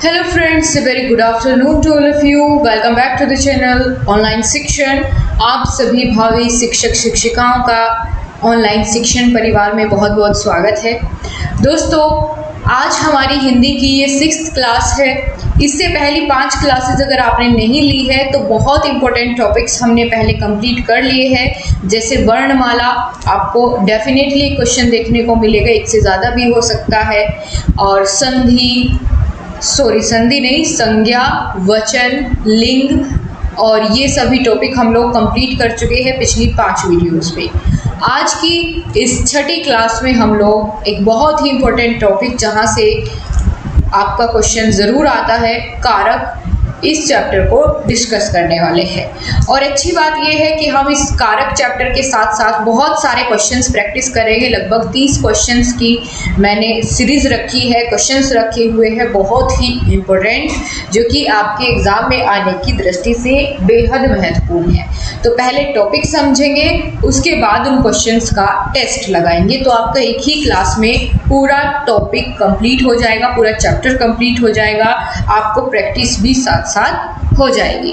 Hello friends, a very good afternoon to all of you. Welcome back to the channel online शिक्षण। आप सभी भावी शिक्षक शिक्षिकाओं का ऑनलाइन शिक्षण परिवार में बहुत बहुत स्वागत है। दोस्तों, आज हमारी हिंदी की ये 6th क्लास है। इससे पहली 5 क्लासेस अगर आपने नहीं ली है तो बहुत इंपॉर्टेंट टॉपिक्स हमने पहले कंप्लीट कर लिए हैं। जैसे वर्णमाला, आपको डेफिनेटली क्वेश्चन देखने को मिलेगा, एक से ज़्यादा भी हो सकता है। और संधि नहीं, संज्ञा, वचन, लिंग और ये सभी टॉपिक हम लोग कंप्लीट कर चुके हैं पिछली 5 वीडियोस में। आज की इस 6ठी क्लास में हम लोग एक बहुत ही इम्पोर्टेंट टॉपिक जहाँ से आपका क्वेश्चन ज़रूर आता है, कारक, इस चैप्टर को डिस्कस करने वाले हैं। और अच्छी बात यह है कि हम इस कारक चैप्टर के साथ साथ बहुत सारे क्वेश्चंस प्रैक्टिस करेंगे। लगभग 30 क्वेश्चंस की मैंने सीरीज रखी है, क्वेश्चंस रखे हुए हैं बहुत ही इम्पोर्टेंट, जो कि आपके एग्जाम में आने की दृष्टि से बेहद महत्वपूर्ण है। तो पहले टॉपिक समझेंगे, उसके बाद उन क्वेश्चंस का टेस्ट लगाएंगे। तो आपका एक ही क्लास में पूरा टॉपिक कंप्लीट हो जाएगा, पूरा चैप्टर कंप्लीट हो जाएगा, आपको प्रैक्टिस भी साथ साथ हो जाएगी।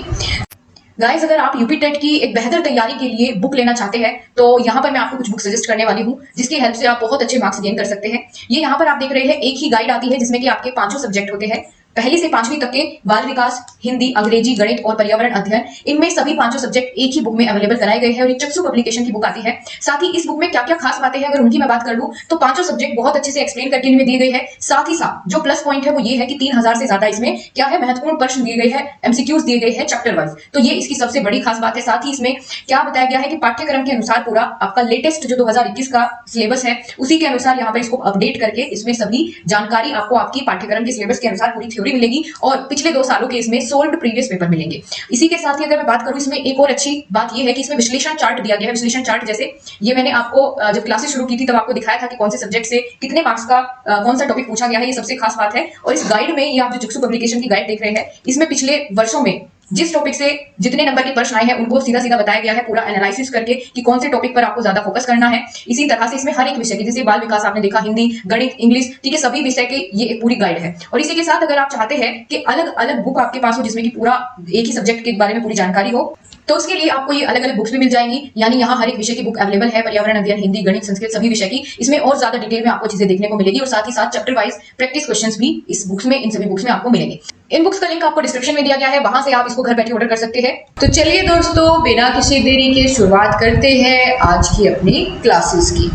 गाइस, अगर आप यूपी टेट की एक बेहतर तैयारी के लिए बुक लेना चाहते हैं तो यहाँ पर मैं आपको कुछ बुक सजेस्ट करने वाली हूँ, जिसकी हेल्प से आप बहुत अच्छे मार्क्स गेन कर सकते हैं। ये यहाँ पर आप देख रहे हैं, एक ही गाइड आती है जिसमें कि आपके 5 सब्जेक्ट होते हैं। पहली से 5वीं तक के बाल विकास, हिंदी, अंग्रेजी, गणित और पर्यावरण अध्ययन, इनमें सभी 5 सब्जेक्ट एक ही बुक में अवेलेबल कराए गए हैं और ये चक्षु पब्लिकेशन की बुक आती है। साथ ही इस बुक में क्या क्या खास बातें हैं अगर उनकी मैं बात कर लूं तो 5 सब्जेक्ट बहुत अच्छे से एक्सप्लेन करके इनमें दिए गए हैं। साथ ही साथ जो प्लस पॉइंट है वो ये है कि 3000 से ज्यादा इसमें क्या है, महत्वपूर्ण प्रश्न दिए गए हैं, एमसीक्यूज दिए गए हैं चैप्टर वाइज। तो ये इसकी सबसे बड़ी खास बात है। साथ ही इसमें क्या बताया गया है कि पाठ्यक्रम के अनुसार पूरा आपका लेटेस्ट जो 2021 का सिलेबस है उसी के अनुसार यहाँ पर इसको अपडेट करके इसमें सभी जानकारी आपको आपकी पाठ्यक्रम के सिलेबस के अनुसार पूरी थ्योरी मिलेगी और पिछले 2 सालों के इसमें सोल्व्ड प्रीवियस पेपर मिलेंगे। इसी के साथ ही अगर मैं बात करूं, इसमें एक और अच्छी बात यह है कि इसमें विश्लेषण चार्ट दिया गया है। विश्लेषण चार्ट जैसे ये मैंने आपको जब क्लासेस शुरू की थी तब आपको दिखाया था कि कौन से सब्जेक्ट से कितने मार्क्स का कौन सा टॉपिक पूछा गया है, ये सबसे खास बात है। और इस गाइड में, ये आप जो चक्षु पब्लिकेशन की गाइड देख रहे हैं, इसमें पिछले वर्षों में जिस टॉपिक से जितने नंबर के प्रश्न आए हैं उनको सीधा सीधा बताया गया है, पूरा एनालिसिस करके कि कौन से टॉपिक पर आपको ज्यादा फोकस करना है। इसी तरह से इसमें हर एक विषय की, जैसे बाल विकास आपने देखा, हिंदी, गणित, इंग्लिश, ठीक है, सभी विषय के ये एक पूरी गाइड है। और इसी के साथ अगर आप चाहते हैं कि अलग अलग बुक आपके पास हो जिसमें कि पूरा एक ही सब्जेक्ट के बारे में पूरी जानकारी हो, तो उसके लिए आपको ये अलग अलग बुक्स भी मिल जाएंगी। यानी यहाँ हर एक विषय की बुक अवेलेबल है, पर्यावरण अध्ययन, हिंदी, गणित, संस्कृत, सभी विषय की। इसमें और ज्यादा डिटेल में आपको चीजें देखने को मिलेगी और साथ ही साथ चैप्टर वाइज प्रैक्टिस क्वेश्चंस भी इस बुक्स में, इन सभी बुक्स में आपको मिलेंगे। इन बुक्स का लिंक आपको डिस्क्रिप्शन में दिया गया है, वहां से आप इसको घर बैठे ऑर्डर कर सकते हैं। तो चलिए दोस्तों, बिना किसी देरी के शुरुआत करते हैं आज की अपनी क्लासेस की।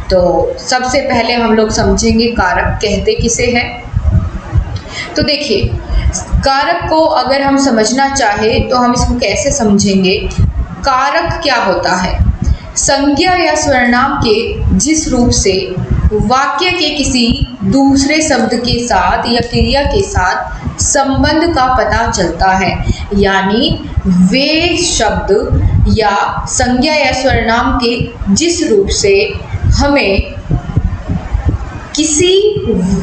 तो सबसे पहले हम लोग समझेंगे कारक कहते किसे हैं। तो देखिए, कारक को अगर हम समझना चाहे तो हम इसको कैसे समझेंगे। कारक क्या होता है? संज्ञा या सर्वनाम के जिस रूप से वाक्य के किसी दूसरे शब्द के साथ या क्रिया के साथ संबंध का पता चलता है। यानी वे शब्द या संज्ञा या सर्वनाम के जिस रूप से हमें किसी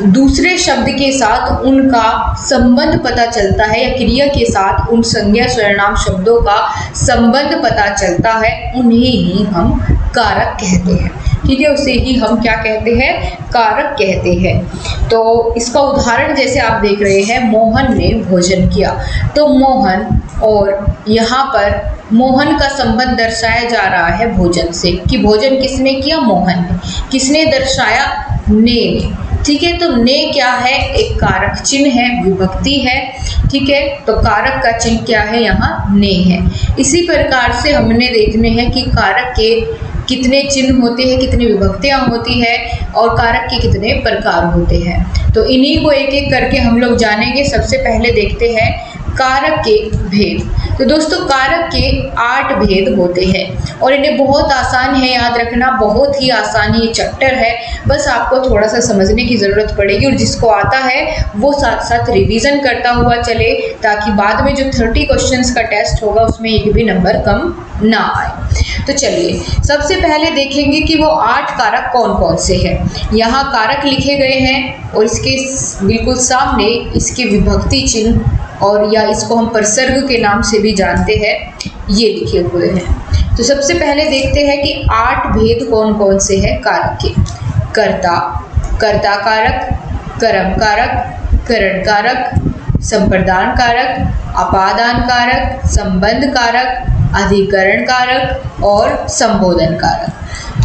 दूसरे शब्द के साथ उनका संबंध पता चलता है या क्रिया के साथ उन संज्ञा सर्वनाम शब्दों का संबंध पता चलता है, उन्हें ही हम कारक कहते हैं। ठीक है, उसे ही हम क्या कहते हैं? कारक कहते हैं। तो इसका उदाहरण जैसे आप देख रहे हैं, मोहन ने भोजन किया, तो मोहन और यहाँ पर मोहन का संबंध दर्शाया जा रहा है भोजन से, कि भोजन किसने किया? मोहन ने। किसने दर्शाया? ने। ठीक है, तो ने क्या है? एक कारक चिन्ह है, विभक्ति है। ठीक है, तो कारक का चिन्ह क्या है? यहाँ ने है। इसी प्रकार से हमने देखने हैं कि कारक के कितने चिन्ह होते हैं, कितनी विभक्तियाँ होती है और कारक के कितने प्रकार होते हैं। तो इन्हीं को एक एक करके हम लोग जानेंगे। सबसे पहले देखते हैं कारक के भेद। तो दोस्तों, कारक के 8 भेद होते हैं और इन्हें बहुत आसान है याद रखना, बहुत ही आसान ये चैप्टर है। बस आपको थोड़ा सा समझने की ज़रूरत पड़ेगी और जिसको आता है वो साथ साथ रिवीजन करता हुआ चले, ताकि बाद में जो 30 क्वेश्चंस का टेस्ट होगा उसमें एक भी नंबर कम ना आए। तो चलिए सबसे पहले देखेंगे कि वो 8 कारक कौन कौन से हैं। यहाँ कारक लिखे गए हैं और इसके बिल्कुल सामने इसके विभक्ति चिन्ह और या इसको हम प्रसर्ग के नाम से भी जानते हैं, ये लिखे हुए हैं। तो सबसे पहले देखते हैं कि 8 भेद कौन कौन से हैं कारक के। कर्ता, कर्ता कारक, कर्म कारक, करण कारक, संप्रदान कारक, अपादान कारक, संबंध कारक, अधिकरण कारक और संबोधन कारक।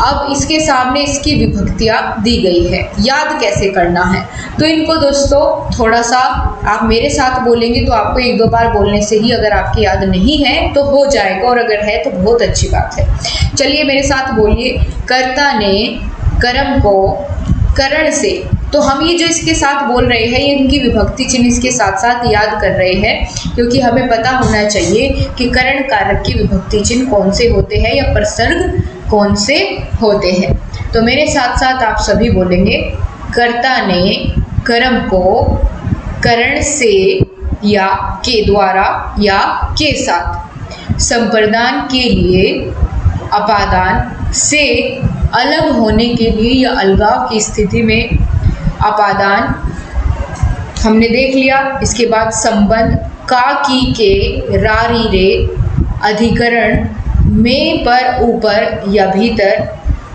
अब इसके सामने इसकी विभक्तियां दी गई है, याद कैसे करना है। तो इनको दोस्तों थोड़ा सा आप मेरे साथ बोलेंगे तो आपको एक दो बार बोलने से ही अगर आपकी याद नहीं है तो हो जाएगा, और अगर है तो बहुत अच्छी बात है। चलिए मेरे साथ बोलिए, कर्ता ने कर्म को करण से। तो हम ये जो इसके साथ बोल रहे हैं ये इनकी विभक्ति चिन्ह इसके साथ साथ याद कर रहे हैं, क्योंकि हमें पता होना चाहिए कि करण कारक की विभक्ति चिन्ह कौन से होते हैं या प्रसर्ग कौन से होते हैं। तो मेरे साथ साथ आप सभी बोलेंगे, कर्ता ने कर्म को करण से या के द्वारा या के साथ, संप्रदान के लिए, अपादान से अलग होने के लिए या अलगाव की स्थिति में, अपादान हमने देख लिया। इसके बाद संबंध का, की, के, रा, री, रे, अधिकरण में, पर, ऊपर या भीतर,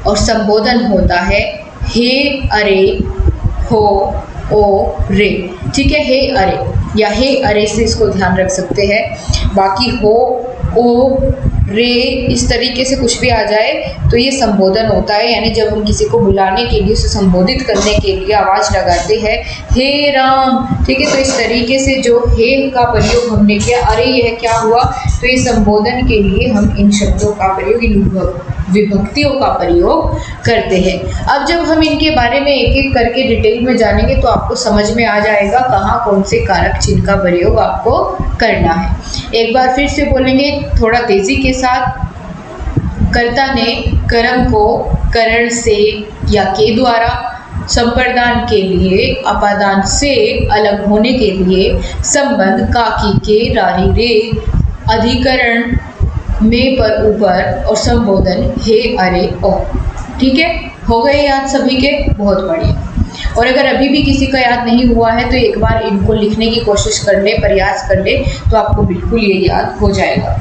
और संबोधन होता है हे, अरे, हो, ओ, रे। ठीक है, हे, अरे या हे, अरे से इसको ध्यान रख सकते हैं। बाकी हो, ओ, रे इस तरीके से कुछ भी आ जाए तो ये संबोधन होता है, यानी जब हम किसी को बुलाने के लिए, उसे संबोधित करने के लिए आवाज़ लगाते हैं हे राम। ठीक है, तो इस तरीके से जो हे का प्रयोग हमने किया, अरे यह क्या हुआ, तो ये संबोधन के लिए हम इन शब्दों का प्रयोग, इन विभक्तियों का प्रयोग करते हैं। अब जब हम इनके बारे में एक एक करके डिटेल में जानेंगे तो आपको समझ में आ जाएगा कहाँ कौन से कारक चिन्ह का प्रयोग आपको करना है। एक बार फिर से बोलेंगे थोड़ा तेजी के साथ, कर्ता ने कर्म को करण से या के द्वारा, संप्रदान के लिए, अपादान से अलग होने के लिए, संबंध का, की, के, रारी, रे, अधिकरण में, पर, ऊपर, और संबोधन हे, अरे, ओ। ठीक है, हो गए याद सभी के? बहुत बढ़िया। और अगर अभी भी किसी का याद नहीं हुआ है तो एक बार इनको लिखने की कोशिश कर ले, प्रयास कर ले, तो आपको बिल्कुल ये याद हो जाएगा।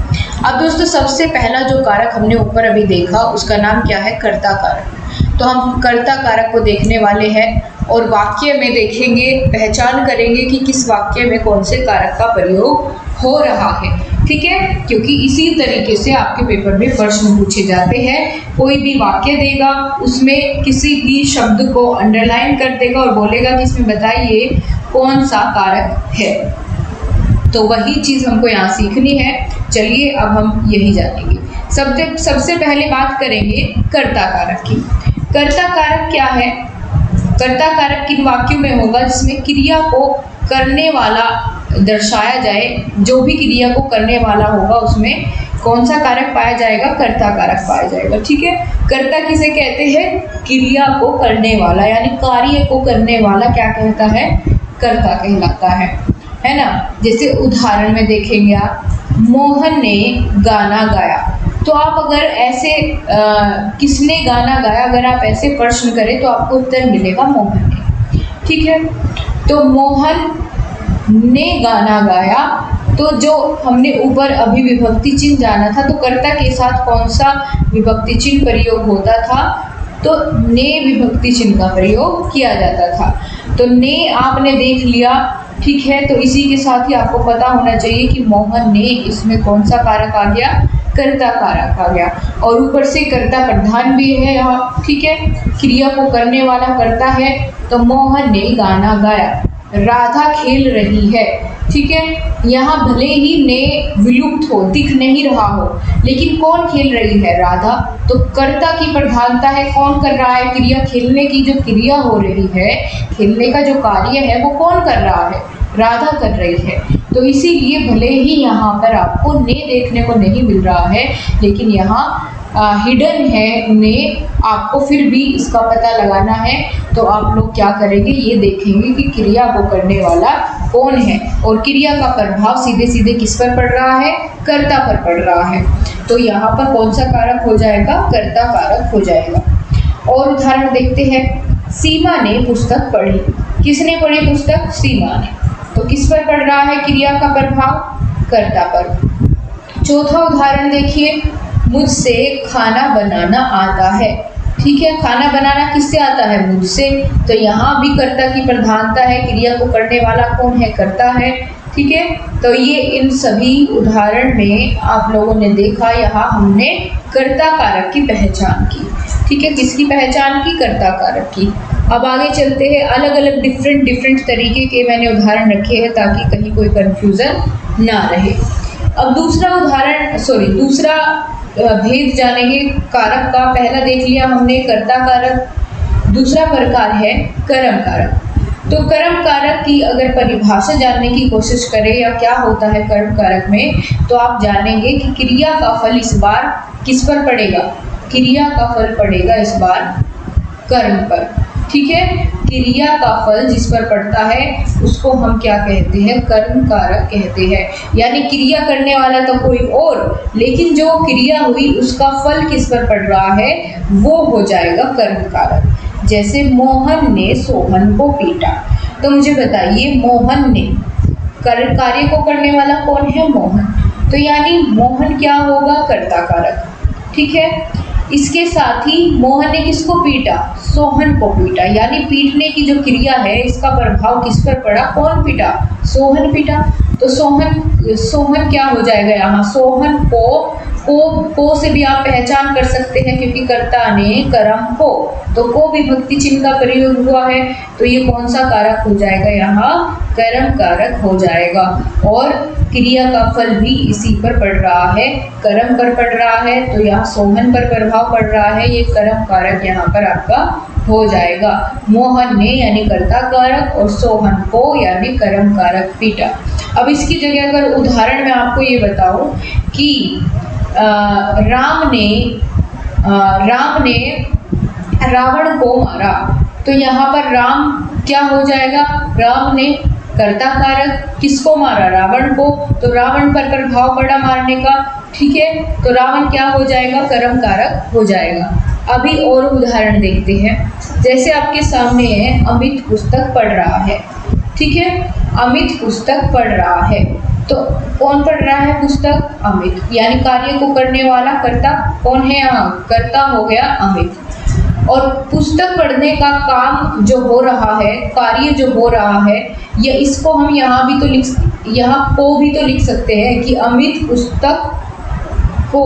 अब दोस्तों सबसे पहला जो कारक हमने ऊपर अभी देखा उसका नाम क्या है? कर्ता कारक। तो हम कर्ता कारक को देखने वाले हैं और वाक्य में देखेंगे, पहचान करेंगे कि किस वाक्य में कौन से कारक का प्रयोग हो रहा है। ठीक है, क्योंकि इसी तरीके से आपके पेपर में प्रश्न पूछे जाते हैं। कोई भी वाक्य देगा, उसमें किसी भी शब्द को अंडरलाइन कर देगा और बोलेगा कि इसमें बताइए कौन सा कारक है। तो वही चीज़ हमको यहाँ सीखनी है। चलिए अब हम यही जानेंगे। सबसे पहले बात करेंगे कर्ता कारक की। कर्ता कारक क्या है? कर्ता कारक किन वाक्यों में होगा जिसमें क्रिया को करने वाला दर्शाया जाए, जो भी क्रिया को करने वाला होगा उसमें कौन सा कारक पाया जाएगा? कर्ता कारक पाया जाएगा। ठीक है, कर्ता किसे कहते हैं? क्रिया को करने वाला, यानी कार्य को करने वाला क्या कहता है? कर्ता कहलाता है ना। जैसे उदाहरण में देखेंगे आप, मोहन ने गाना गाया। तो आप अगर ऐसे किसने गाना गाया, अगर आप ऐसे प्रश्न करें तो आपको उत्तर मिलेगा मोहन ने। ठीक है, तो मोहन ने गाना गाया, तो जो हमने ऊपर अभी विभक्ति चिन्ह जाना था, तो कर्ता के साथ कौन सा विभक्ति चिन्ह प्रयोग होता था? तो ने विभक्ति चिन्ह का प्रयोग किया जाता था। तो ने आपने देख लिया। ठीक है, तो इसी के साथ ही आपको पता होना चाहिए कि मोहन ने, इसमें कौन सा कारक आ गया? कर्ता कारक आ गया। और ऊपर से कर्ता प्रधान भी है यहाँ। ठीक है, क्रिया को करने वाला कर्ता है। तो मोहन ने गाना गाया। राधा खेल रही है। ठीक है, यहाँ भले ही ने विलुप्त हो, दिख नहीं रहा हो, लेकिन कौन खेल रही है? राधा। तो कर्ता की प्रधानता है, कौन कर रहा है क्रिया? खेलने की जो क्रिया हो रही है, खेलने का जो कार्य है वो कौन कर रहा है? राधा कर रही है। तो इसीलिए भले ही यहाँ पर आपको ने देखने को नहीं मिल रहा है, लेकिन यहाँ हिडन है, उन्हें आपको फिर भी इसका पता लगाना है। तो आप लोग क्या करेंगे, ये देखेंगे कि क्रिया को करने वाला कौन है और क्रिया का प्रभाव सीधे सीधे किस पर पड़ रहा है? कर्ता पर पड़ रहा है। तो यहाँ पर कौन सा कारक हो जाएगा? कर्ता कारक हो जाएगा। और उदाहरण देखते हैं, सीमा ने पुस्तक पढ़ी। किसने पढ़ी पुस्तक? सीमा ने। तो किस पर पड़ रहा है क्रिया का प्रभाव? कर्ता पर। चौथा उदाहरण देखिए, मुझसे खाना बनाना आता है। ठीक है, खाना बनाना किससे आता है? मुझसे। तो यहाँ भी कर्ता की प्रधानता है, क्रिया को करने वाला कौन है? कर्ता है। ठीक है, तो ये इन सभी उदाहरण में आप लोगों ने देखा, यहाँ हमने कर्ता कारक की पहचान की। ठीक है, किसकी पहचान की? कर्ता कारक की। अब आगे चलते हैं, अलग अलग डिफरेंट तरीके के मैंने उदाहरण रखे हैं ताकि कहीं कोई कंफ्यूजन ना रहे। अब दूसरा भेद जानेंगे कारक का। पहला देख लिया हमने कर्ता कारक, दूसरा प्रकार है कर्म कारक। तो कर्म कारक की अगर परिभाषा जानने की कोशिश करें या क्या होता है कर्म कारक में, तो आप जानेंगे कि क्रिया का फल इस बार किस पर पड़ेगा? क्रिया का फल पड़ेगा इस बार कर्म पर। ठीक है, क्रिया का फल जिस पर पड़ता है उसको हम क्या कहते हैं? कर्म कारक कहते हैं। यानी क्रिया करने वाला तो कोई और, लेकिन जो क्रिया हुई उसका फल किस पर पड़ रहा है वो हो जाएगा कर्म कारक। जैसे मोहन ने सोहन को पीटा, तो मुझे बताइए मोहन ने, कार्य को करने वाला कौन है? मोहन। तो यानी मोहन क्या होगा? कर्ता कारक। ठीक है, इसके साथ ही मोहन ने किसको पीटा? सोहन को पीटा। यानी पीटने की जो क्रिया है इसका प्रभाव किस पर पड़ा? कौन पीटा? सोहन पीटा। तो सोहन क्या हो जाएगा यहाँ? सोहन को से भी आप पहचान कर सकते हैं क्योंकि कर्ता ने कर्म को विभक्ति चिन्ह का प्रयोग हुआ है, तो ये कौन सा कारक हो जाएगा? यहाँ कर्म कारक हो जाएगा। और क्रिया का फल भी इसी पर पड़ रहा है, कर्म पर पड़ रहा है, तो यहाँ सोहन पर प्रभाव पड़ रहा है, ये कर्म कारक यहाँ पर आपका हो जाएगा। मोहन ने यानी कर्ता कारक और सोहन को यानी कर्म कारक पीटा। अब इसकी जगह अगर उदाहरण में आपको ये बताऊं कि राम ने रावण को मारा, तो यहाँ पर राम क्या हो जाएगा? राम ने कर्ता कारक, किसको मारा? रावण को, तो रावण पर प्रभाव पड़ा मारने का। ठीक है, तो रावण क्या हो जाएगा? कर्म कारक हो जाएगा। अभी और उदाहरण देखते हैं। जैसे आपके सामने है, अमित पुस्तक पढ़ रहा है। ठीक है, अमित पुस्तक पढ़ रहा है, तो कौन पढ़ रहा है पुस्तक? अमित। यानी कार्य को करने वाला कर्ता कौन है? यहाँ कर्ता हो गया अमित। और पुस्तक पढ़ने का काम जो हो रहा है, कार्य जो हो रहा है, ये इसको हम यहाँ भी तो लिख सकते हैं कि अमित पुस्तक को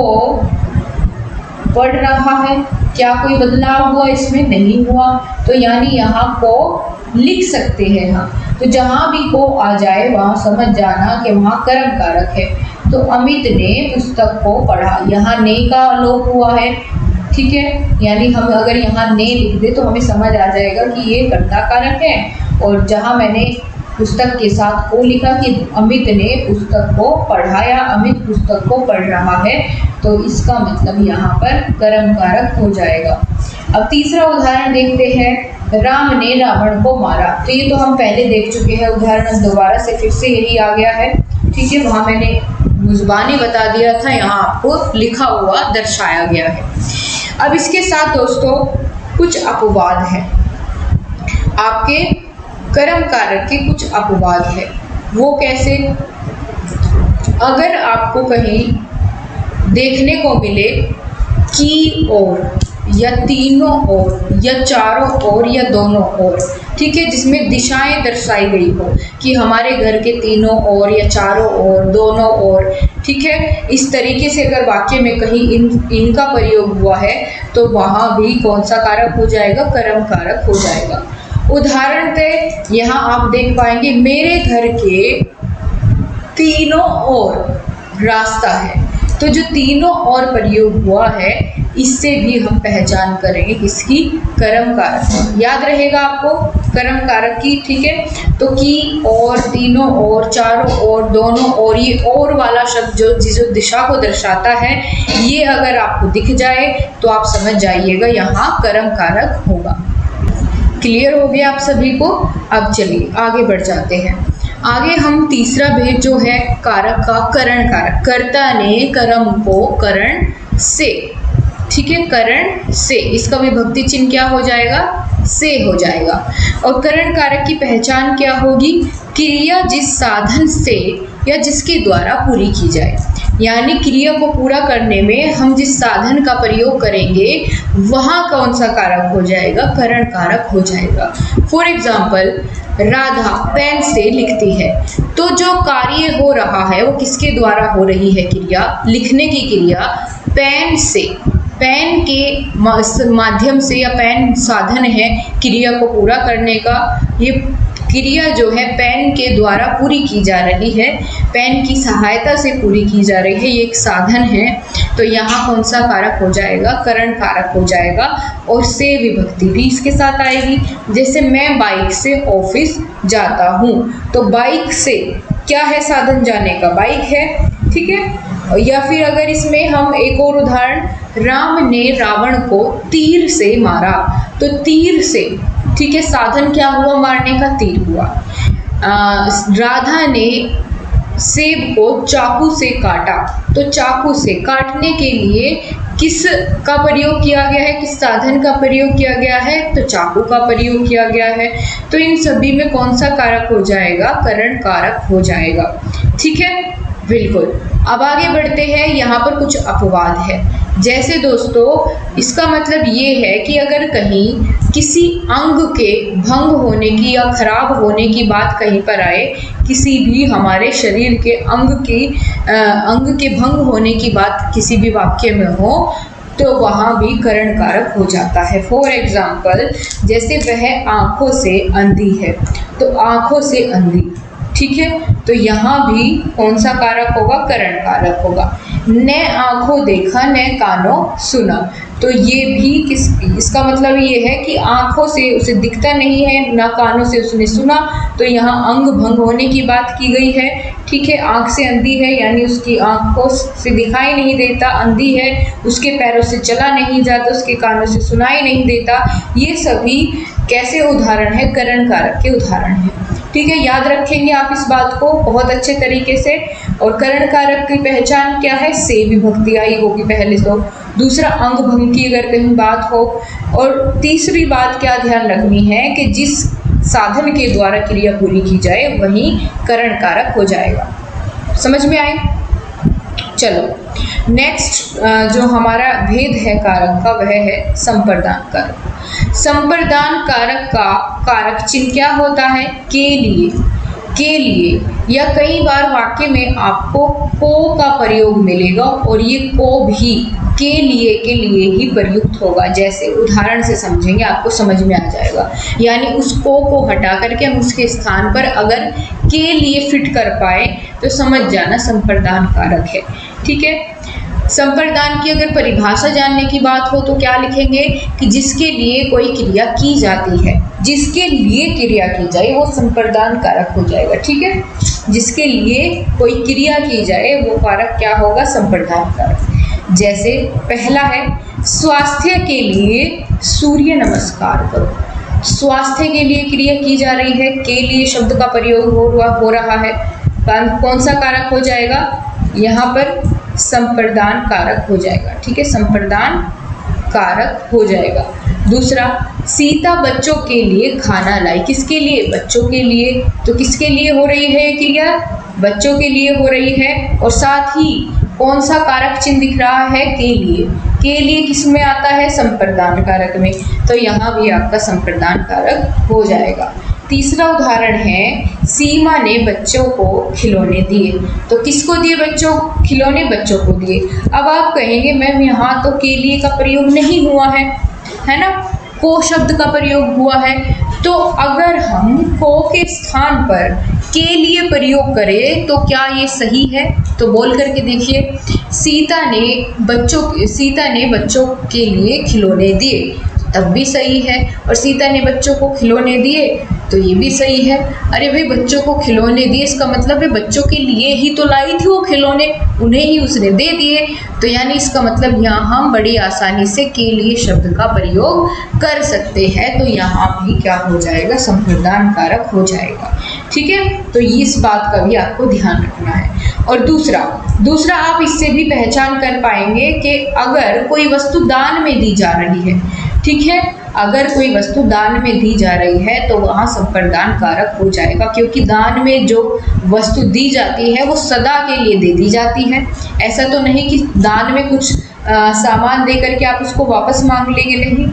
पढ़ रहा है। क्या कोई बदलाव हुआ इसमें? नहीं हुआ। तो यानी यहाँ को लिख सकते हैं हम। तो जहाँ भी को आ जाए वहाँ समझ जाना कि वहाँ कर्म कारक है। तो अमित ने पुस्तक को पढ़ा, यहाँ ने का लोप हुआ है। ठीक है, यानी हम अगर यहाँ ने लिख दे तो हमें समझ आ जाएगा कि ये कर्ता कारक है। और जहाँ मैंने पुस्तक के साथ को लिखा कि अमित ने पुस्तक को पढ़ाया, अमित पुस्तक को पढ़ रहा है, तो इसका मतलब यहाँ पर कर्म कारक हो जाएगा। अब तीसरा उदाहरण देखते हैं, राम ने रावण को मारा। तो ये तो हम पहले देख चुके हैं उदाहरण, दोबारा से फिर से यही आ गया है। ठीक है, वहाँ मैंने मुज़बानी बता दिया था, यहाँ आपको लिखा हुआ दर्शाया गया है। अब इसके साथ दोस्तों कुछ अपवाद हैं, आपके कर्म कारक के कुछ अपवाद है। वो कैसे? अगर आपको कहीं देखने को मिले कि और या तीनों ओर या चारों ओर या दोनों ओर, ठीक है, जिसमें दिशाएं दर्शाई गई हो कि हमारे घर के तीनों ओर या चारों ओर, दोनों ओर, ठीक है, इस तरीके से अगर वाक्य में कहीं इनका प्रयोग हुआ है तो वहाँ भी कौन सा कारक हो जाएगा? कर्म कारक हो जाएगा। उदाहरण पे यहाँ आप देख पाएंगे, मेरे घर के तीनों ओर रास्ता है। तो जो तीनों ओर प्रयोग हुआ है इससे भी हम पहचान करेंगे किसकी? कर्म कारक। याद रहेगा आपको कर्म कारक की। ठीक है, तो की और, तीनों और, चारों और, दोनों और, ये और वाला शब्द जो जिस दिशा को दर्शाता है, ये अगर आपको दिख जाए तो आप समझ जाइएगा यहाँ कर्म कारक होगा। क्लियर हो गया आप सभी को? अब चलिए आगे बढ़ जाते हैं। आगे हम तीसरा भेद जो है कारक का, करण कारक। कर्ता ने कर्म को करण से, ठीक है, करण से, इसका विभक्ति चिन्ह क्या हो जाएगा? से हो जाएगा। और करण कारक की पहचान क्या होगी? क्रिया जिस साधन से या जिसके द्वारा पूरी की जाए। यानी क्रिया को पूरा करने में हम जिस साधन का प्रयोग करेंगे वहाँ कौन सा कारक हो जाएगा, करण कारक हो जाएगा। फॉर एग्जाम्पल, राधा पेन से लिखती है, तो जो कार्य हो रहा है वो किसके द्वारा हो रही है, क्रिया, लिखने की क्रिया पेन से, पेन के माध्यम से, या पेन साधन है क्रिया को पूरा करने का। ये क्रिया जो है पेन के द्वारा पूरी की जा रही है, पेन की सहायता से पूरी की जा रही है, ये एक साधन है। तो यहाँ कौन सा कारक हो जाएगा, करण कारक हो जाएगा। और से विभक्ति भी इसके साथ आएगी। जैसे मैं बाइक से ऑफिस जाता हूँ, तो बाइक से क्या है, साधन जाने का बाइक है, ठीक है। या फिर अगर इसमें हम एक और उदाहरण, राम ने रावण को तीर से मारा, तो तीर से, ठीक है, साधन क्या हुआ, मारने का, तीर हुआ। राधा ने सेब को चाकू से काटा, तो चाकू से काटने के लिए किस का प्रयोग किया गया है, किस साधन का प्रयोग किया गया है, तो चाकू का प्रयोग किया गया है। तो इन सभी में कौन सा कारक हो जाएगा, करण कारक हो जाएगा, ठीक है, बिल्कुल। अब आगे बढ़ते हैं, यहाँ पर कुछ अपवाद है। जैसे दोस्तों, इसका मतलब ये है कि अगर कहीं किसी अंग के भंग होने की या खराब होने की बात कहीं पर आए, किसी भी हमारे शरीर के अंग के भंग होने की बात किसी भी वाक्य में हो, तो वहाँ भी करण कारक हो जाता है। फॉर एग्जाम्पल, जैसे वह आँखों से अंधी है, तो आँखों से अंधी, ठीक है, तो यहाँ भी कौन सा कारक होगा, करण कारक होगा। ने आँखों देखा, ने कानों सुना, तो ये भी इसका मतलब ये है कि आँखों से उसे दिखता नहीं है, ना कानों से उसने सुना, तो यहाँ अंग भंग होने की बात की गई है, ठीक है। आँख से अंधी है, यानी उसकी आँखों से दिखाई नहीं देता, अंधी है, उसके पैरों से चला नहीं जाता, उसके कानों से सुनाई नहीं देता। ये सभी कैसे उदाहरण है, करण कारक के उदाहरण है, ठीक है। याद रखेंगे आप इस बात को बहुत अच्छे तरीके से। और करण कारक की पहचान क्या है, से विभक्ति आई होगी पहले तो, दूसरा अंग भंग की अगर कहीं बात हो, और तीसरी बात क्या ध्यान रखनी है कि जिस साधन के द्वारा क्रिया पूरी की जाए वही करण कारक हो जाएगा। समझ में आए? चलो नेक्स्ट जो हमारा भेद है कारक का, वह है संप्रदान कारक। संप्रदान कारक का कारक चिन्ह क्या होता है, के लिए, या कई बार वाक्य में आपको को का प्रयोग मिलेगा, और ये को भी के लिए ही प्रयुक्त होगा। जैसे उदाहरण से समझेंगे, आपको समझ में आ जाएगा। यानी उस को हटा करके हम उसके स्थान पर अगर के लिए फिट कर पाए तो समझ जाना संप्रदान कारक है, ठीक है। संप्रदान की अगर परिभाषा जानने की बात हो तो क्या लिखेंगे कि जिसके लिए कोई क्रिया की जाती है, जिसके लिए क्रिया की जाए वो संप्रदान कारक हो जाएगा, ठीक है। जिसके लिए कोई क्रिया की जाए वो कारक क्या होगा, संप्रदान कारक। जैसे पहला है, स्वास्थ्य के लिए सूर्य नमस्कार करो। स्वास्थ्य के लिए क्रिया की जा रही है, के लिए शब्द का प्रयोग हो रहा है, कौन सा कारक हो जाएगा, यहाँ पर संप्रदान कारक हो जाएगा, ठीक है, संप्रदान कारक हो जाएगा। दूसरा, सीता बच्चों के लिए खाना लाई। किसके लिए, बच्चों के लिए, तो किसके लिए हो रही है क्रिया, बच्चों के लिए हो रही है। और साथ ही कौन सा कारक चिन्ह दिख रहा है, के लिए किस में आता है, संप्रदान कारक में, तो यहाँ भी आपका संप्रदान कारक हो जाएगा। तीसरा उदाहरण है, सीमा ने बच्चों को खिलौने दिए। तो किसको दिए, बच्चों, खिलौने बच्चों को दिए। अब आप कहेंगे मैम यहाँ तो के लिए का प्रयोग नहीं हुआ है ना, को शब्द का प्रयोग हुआ है। तो अगर हम को के स्थान पर के लिए प्रयोग करें तो क्या ये सही है, तो बोल करके देखिए, सीता ने बच्चों के लिए खिलौने दिए, तब भी सही है। और सीता ने बच्चों को खिलौने दिए, तो ये भी सही है। अरे भाई, बच्चों को खिलौने दिए, इसका मतलब है बच्चों के लिए ही तो लाई थी वो खिलौने, उन्हें ही उसने दे दिए। तो यानी इसका मतलब यहाँ हम बड़ी आसानी से के लिए शब्द का प्रयोग कर सकते हैं। तो यहाँ भी क्या हो जाएगा, संप्रदान कारक हो जाएगा, ठीक है। तो इस बात का भी आपको ध्यान रखना है। और दूसरा आप इससे भी पहचान कर पाएंगे कि अगर कोई वस्तु दान में दी जा रही है, ठीक है, अगर कोई वस्तु दान में दी जा रही है तो वहाँ संप्रदान कारक हो जाएगा, क्योंकि दान में जो वस्तु दी जाती है वो सदा के लिए दे दी जाती है। ऐसा तो नहीं कि दान में कुछ सामान दे करके आप उसको वापस मांग लेंगे, नहीं,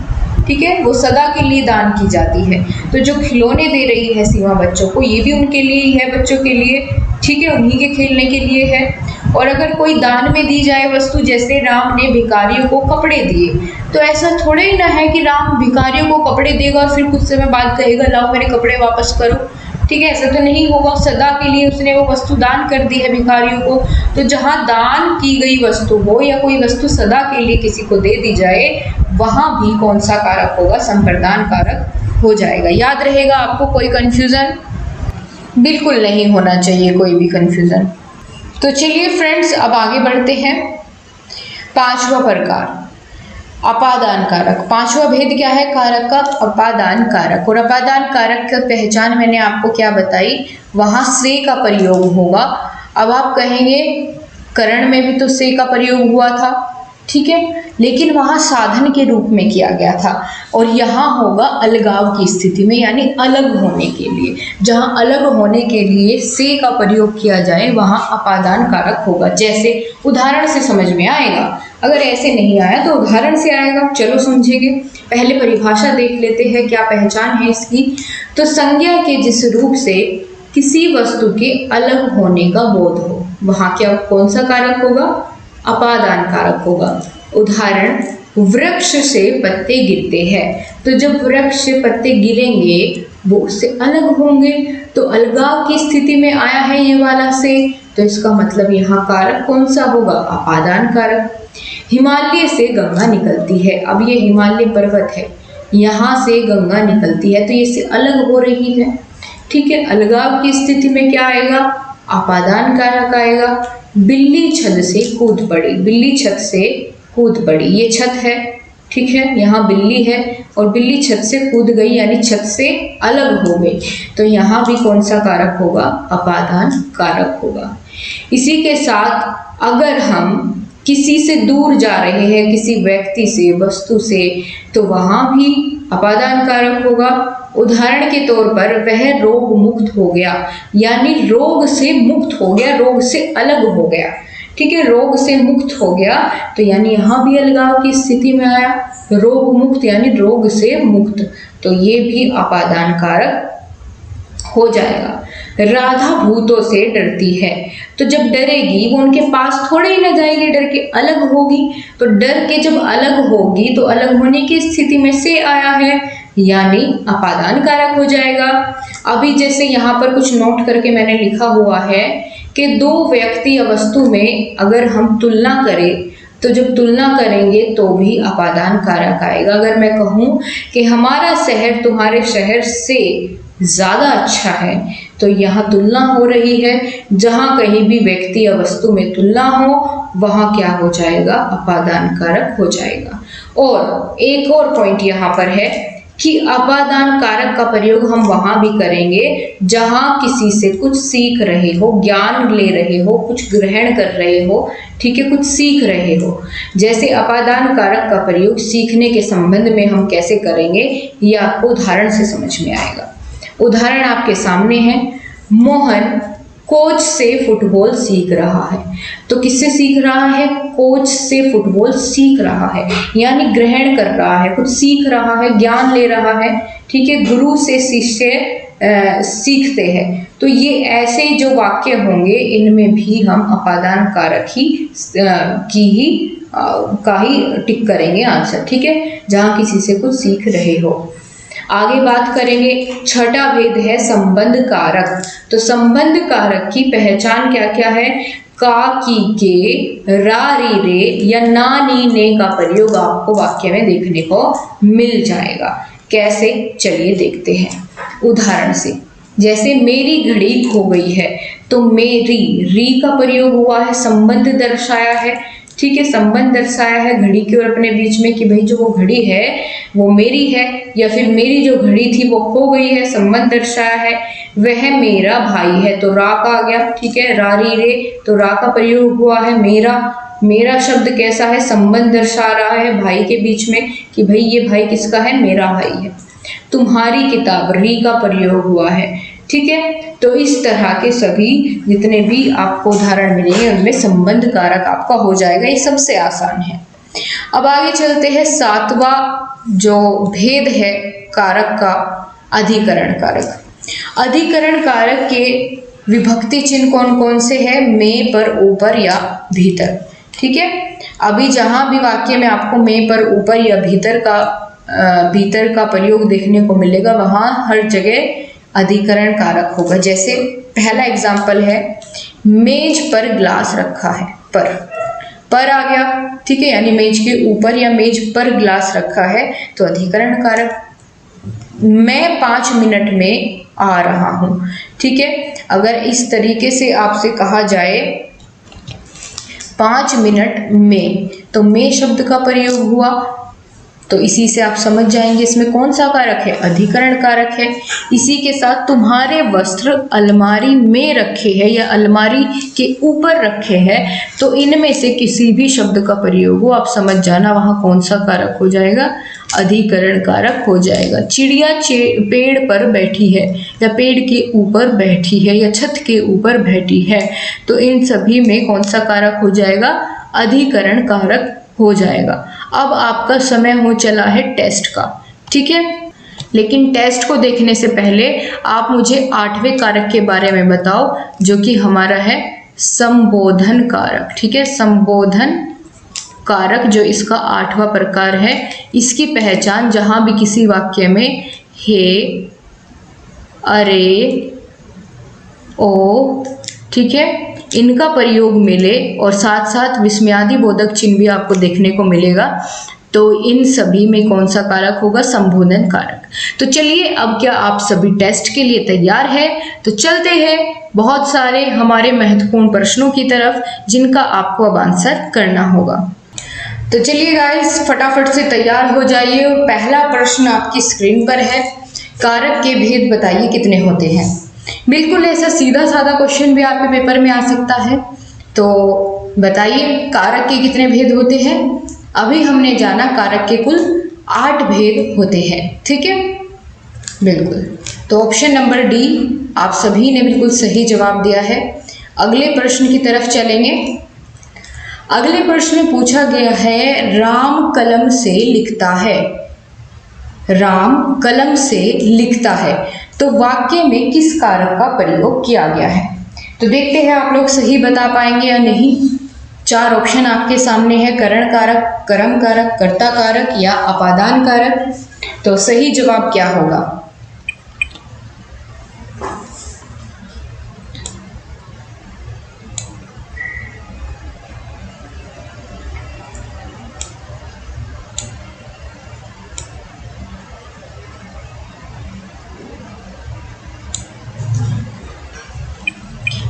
ठीक है, वो सदा के लिए दान की जाती है। तो जो खिलौने दे रही है सीमा बच्चों को, ये भी उनके लिए ही है, बच्चों के लिए, ठीक है, उन्हीं के खेलने के लिए है। और अगर कोई दान में दी जाए वस्तु, जैसे राम ने भिखारियों को कपड़े दिए, तो ऐसा थोड़े ही ना है कि राम भिखारियों को कपड़े देगा और फिर कुछ समय बाद कहेगा लाओ मेरे कपड़े वापस करो, ठीक है, ऐसा तो नहीं होगा। सदा के लिए उसने वो वस्तु दान कर दी है भिखारियों को। तो जहाँ दान की गई वस्तु हो या कोई वस्तु सदा के लिए किसी को दे दी जाए, वहाँ भी कौन सा कारक होगा? संप्रदान कारक हो जाएगा। याद रहेगा आपको? कोई कंफ्यूजन? बिल्कुल नहीं होना चाहिए कोई भी कंफ्यूजन। तो चलिए फ्रेंड्स, अब आगे बढ़ते हैं। पांचवा प्रकार, अपादान कारक। पांचवा भेद क्या है कारक का? अपादान कारक। और अपादान कारक की पहचान मैंने आपको क्या बताई? वहाँ से का प्रयोग होगा। अब आप कहेंगे करण में भी तो से का प्रयोग हुआ था, ठीक है, लेकिन वहाँ साधन के रूप में किया गया था, और यहाँ होगा अलगाव की स्थिति में, यानी अलग होने के लिए। जहाँ अलग होने के लिए से का प्रयोग किया जाए वहाँ अपादान कारक होगा। जैसे उदाहरण से समझ में आएगा, अगर ऐसे नहीं आया तो उदाहरण से आएगा। चलो समझेंगे। पहले परिभाषा देख लेते हैं, क्या पहचान है इसकी। तो संज्ञा के जिस रूप से किसी वस्तु के अलग होने का बोध हो, वहाँ क्या कौन सा कारक होगा? अपादान कारक होगा। उदाहरण, वृक्ष से पत्ते गिरते हैं, तो जब वृक्ष से पत्ते गिरेंगे वो उससे अलग होंगे, तो अलगाव की स्थिति में आया है ये वाला से, तो इसका मतलब यहाँ कारक कौन सा होगा? अपादान कारक। हिमालय से गंगा निकलती है, अब ये हिमालय पर्वत है, यहाँ से गंगा निकलती है, तो ये से अलग हो रही है, ठीक है, अलगाव की स्थिति में क्या आएगा? अपादान कारक आएगा। बिल्ली छत से कूद पड़ी, बिल्ली छत से कूद पड़ी, ये छत है, ठीक है, यहाँ बिल्ली है और बिल्ली छत से कूद गई, यानी छत से अलग हो गई, तो यहाँ भी कौन सा कारक होगा? अपादान कारक होगा। इसी के साथ अगर हम किसी से दूर जा रहे हैं, किसी व्यक्ति से, वस्तु से, तो वहाँ भी अपादान कारक होगा। उदाहरण के तौर पर वह रोग मुक्त हो गया, यानी रोग से मुक्त हो गया, रोग से अलग हो गया, ठीक है, रोग से मुक्त हो गया, तो यानी यहाँ भी अलगाव की स्थिति में आया। रोग मुक्त यानी रोग से मुक्त, तो ये भी अपादान कारक हो जाएगा। राधा भूतों से डरती है, तो जब डरेगी वो उनके पास थोड़े ही न जाएगी, डर के अलग होगी, तो डर के जब अलग होगी तो अलग होने की स्थिति में से आया है, यानी अपादान कारक हो जाएगा। अभी जैसे यहाँ पर कुछ नोट करके मैंने लिखा हुआ है कि दो व्यक्ति या वस्तु में अगर हम तुलना करें, तो जब तुलना करेंगे तो भी अपादान कारक आएगा। अगर मैं कहूँ कि हमारा शहर तुम्हारे शहर से ज़्यादा अच्छा है, तो यहाँ तुलना हो रही है। जहाँ कहीं भी व्यक्ति या वस्तु में तुलना हो, वहाँ क्या हो जाएगा? अपादान कारक हो जाएगा। और एक और पॉइंट यहाँ पर है कि अपादान कारक का प्रयोग हम वहाँ भी करेंगे जहाँ किसी से कुछ सीख रहे हो, ज्ञान ले रहे हो, कुछ ग्रहण कर रहे हो, ठीक है, कुछ सीख रहे हो। जैसे अपादान कारक का प्रयोग सीखने के संबंध में हम कैसे करेंगे, ये आपको उदाहरण से समझ में आएगा। उदाहरण आपके सामने है। मोहन कोच से फुटबॉल सीख रहा है, तो किससे सीख रहा है? कोच से फुटबॉल सीख रहा है, यानी ग्रहण कर रहा है, कुछ सीख रहा है, ज्ञान ले रहा है, ठीक है, गुरु से शिष्य सीखते हैं। तो ये ऐसे जो वाक्य होंगे, इनमें भी हम अपादान कारक का ही टिक करेंगे आंसर, ठीक है, जहाँ किसी से कुछ सीख रहे हो। आगे बात करेंगे। छठा भेद है संबंध कारक। तो संबंध कारक की पहचान क्या क्या है? का, की, के, रा, री, रे या ना, नी, ने का प्रयोग आपको वाक्य में देखने को मिल जाएगा। कैसे? चलिए देखते हैं उदाहरण से। जैसे मेरी घड़ी खो गई है, तो मेरी, री का प्रयोग हुआ है, संबंध दर्शाया है, ठीक है, संबंध दर्शाया है घड़ी के और अपने बीच में कि भाई जो वो घड़ी है वो मेरी है, या फिर मेरी जो घड़ी थी वो खो गई है, संबंध दर्शाया है। वह मेरा भाई है, तो रा का आ गया, ठीक है, रा, री, रे, तो रा का प्रयोग हुआ है मेरा, मेरा शब्द कैसा है, संबंध दर्शा रहा है भाई के बीच में कि भाई ये भाई किसका है, मेरा भाई है। तुम्हारी किताब, री का प्रयोग हुआ है, ठीक है। तो इस तरह के सभी जितने भी आपको उदाहरण मिलेंगे उनमें संबंध कारक आपका हो जाएगा, ये सबसे आसान है। अब आगे चलते हैं, 7वां जो भेद है कारक का, अधिकरण कारक। अधिकरण कारक के विभक्ति चिन्ह कौन कौन से हैं, में, पर, ऊपर या भीतर, ठीक है। अभी जहां भी वाक्य में आपको में, पर, ऊपर या भीतर का प्रयोग देखने को मिलेगा वहां हर जगह अधिकरण कारक होगा। जैसे पहला एग्जाम्पल है, मेज पर ग्लास रखा है, पर आ गया, ठीक है, यानी मेज के ऊपर या मेज पर ग्लास रखा है तो अधिकरण कारक। मैं 5 मिनट में आ रहा हूं, ठीक है। अगर इस तरीके से आपसे कहा जाए 5 मिनट में, तो में शब्द का प्रयोग हुआ, तो इसी से आप समझ जाएंगे इसमें कौन सा कारक है, अधिकरण कारक है। इसी के साथ तुम्हारे वस्त्र अलमारी में रखे हैं या अलमारी के ऊपर रखे हैं, तो इनमें से किसी भी शब्द का प्रयोग हो, आप समझ जाना वहां कौन सा कारक हो जाएगा, अधिकरण कारक हो जाएगा। चिड़िया पेड़ पर बैठी है या पेड़ के ऊपर बैठी है या छत के ऊपर बैठी है, तो इन सभी में कौन सा कारक हो जाएगा, अधिकरण कारक हो जाएगा। अब आपका समय हो चला है टेस्ट का, ठीक है। लेकिन टेस्ट को देखने से पहले आप मुझे 8वें कारक के बारे में बताओ, जो कि हमारा है संबोधन कारक, ठीक है। संबोधन कारक जो इसका 8वां प्रकार है, इसकी पहचान जहां भी किसी वाक्य में हे, अरे, ओ, ठीक है, इनका प्रयोग मिले और साथ साथ विस्मयादि बोधक चिन्ह भी आपको देखने को मिलेगा, तो इन सभी में कौन सा कारक होगा, संबोधन कारक। तो चलिए, अब क्या आप सभी टेस्ट के लिए तैयार है? तो चलते हैं बहुत सारे हमारे महत्वपूर्ण प्रश्नों की तरफ, जिनका आपको अब आंसर करना होगा। तो चलिए गाइस, फटाफट से तैयार हो जाइए और पहला प्रश्न आपकी स्क्रीन पर है, कारक के भेद बताइए कितने होते हैं। बिल्कुल ऐसा सीधा साधा क्वेश्चन भी आपके पेपर में आ सकता है। तो बताइए कारक के कितने भेद होते हैं। अभी हमने जाना कारक के कुल 8 भेद होते हैं, ठीक है, बिल्कुल। तो ऑप्शन नंबर डी आप सभी ने बिल्कुल सही जवाब दिया है। अगले प्रश्न की तरफ चलेंगे। अगले प्रश्न में पूछा गया है, राम कलम से लिखता है, राम कलम से लिखता है, तो वाक्य में किस कारक का प्रयोग किया गया है। तो देखते हैं आप लोग सही बता पाएंगे या नहीं। 4 ऑप्शन आपके सामने है, करण कारक, कर्म कारक, कर्ता कारक या अपादान कारक। तो सही जवाब क्या होगा?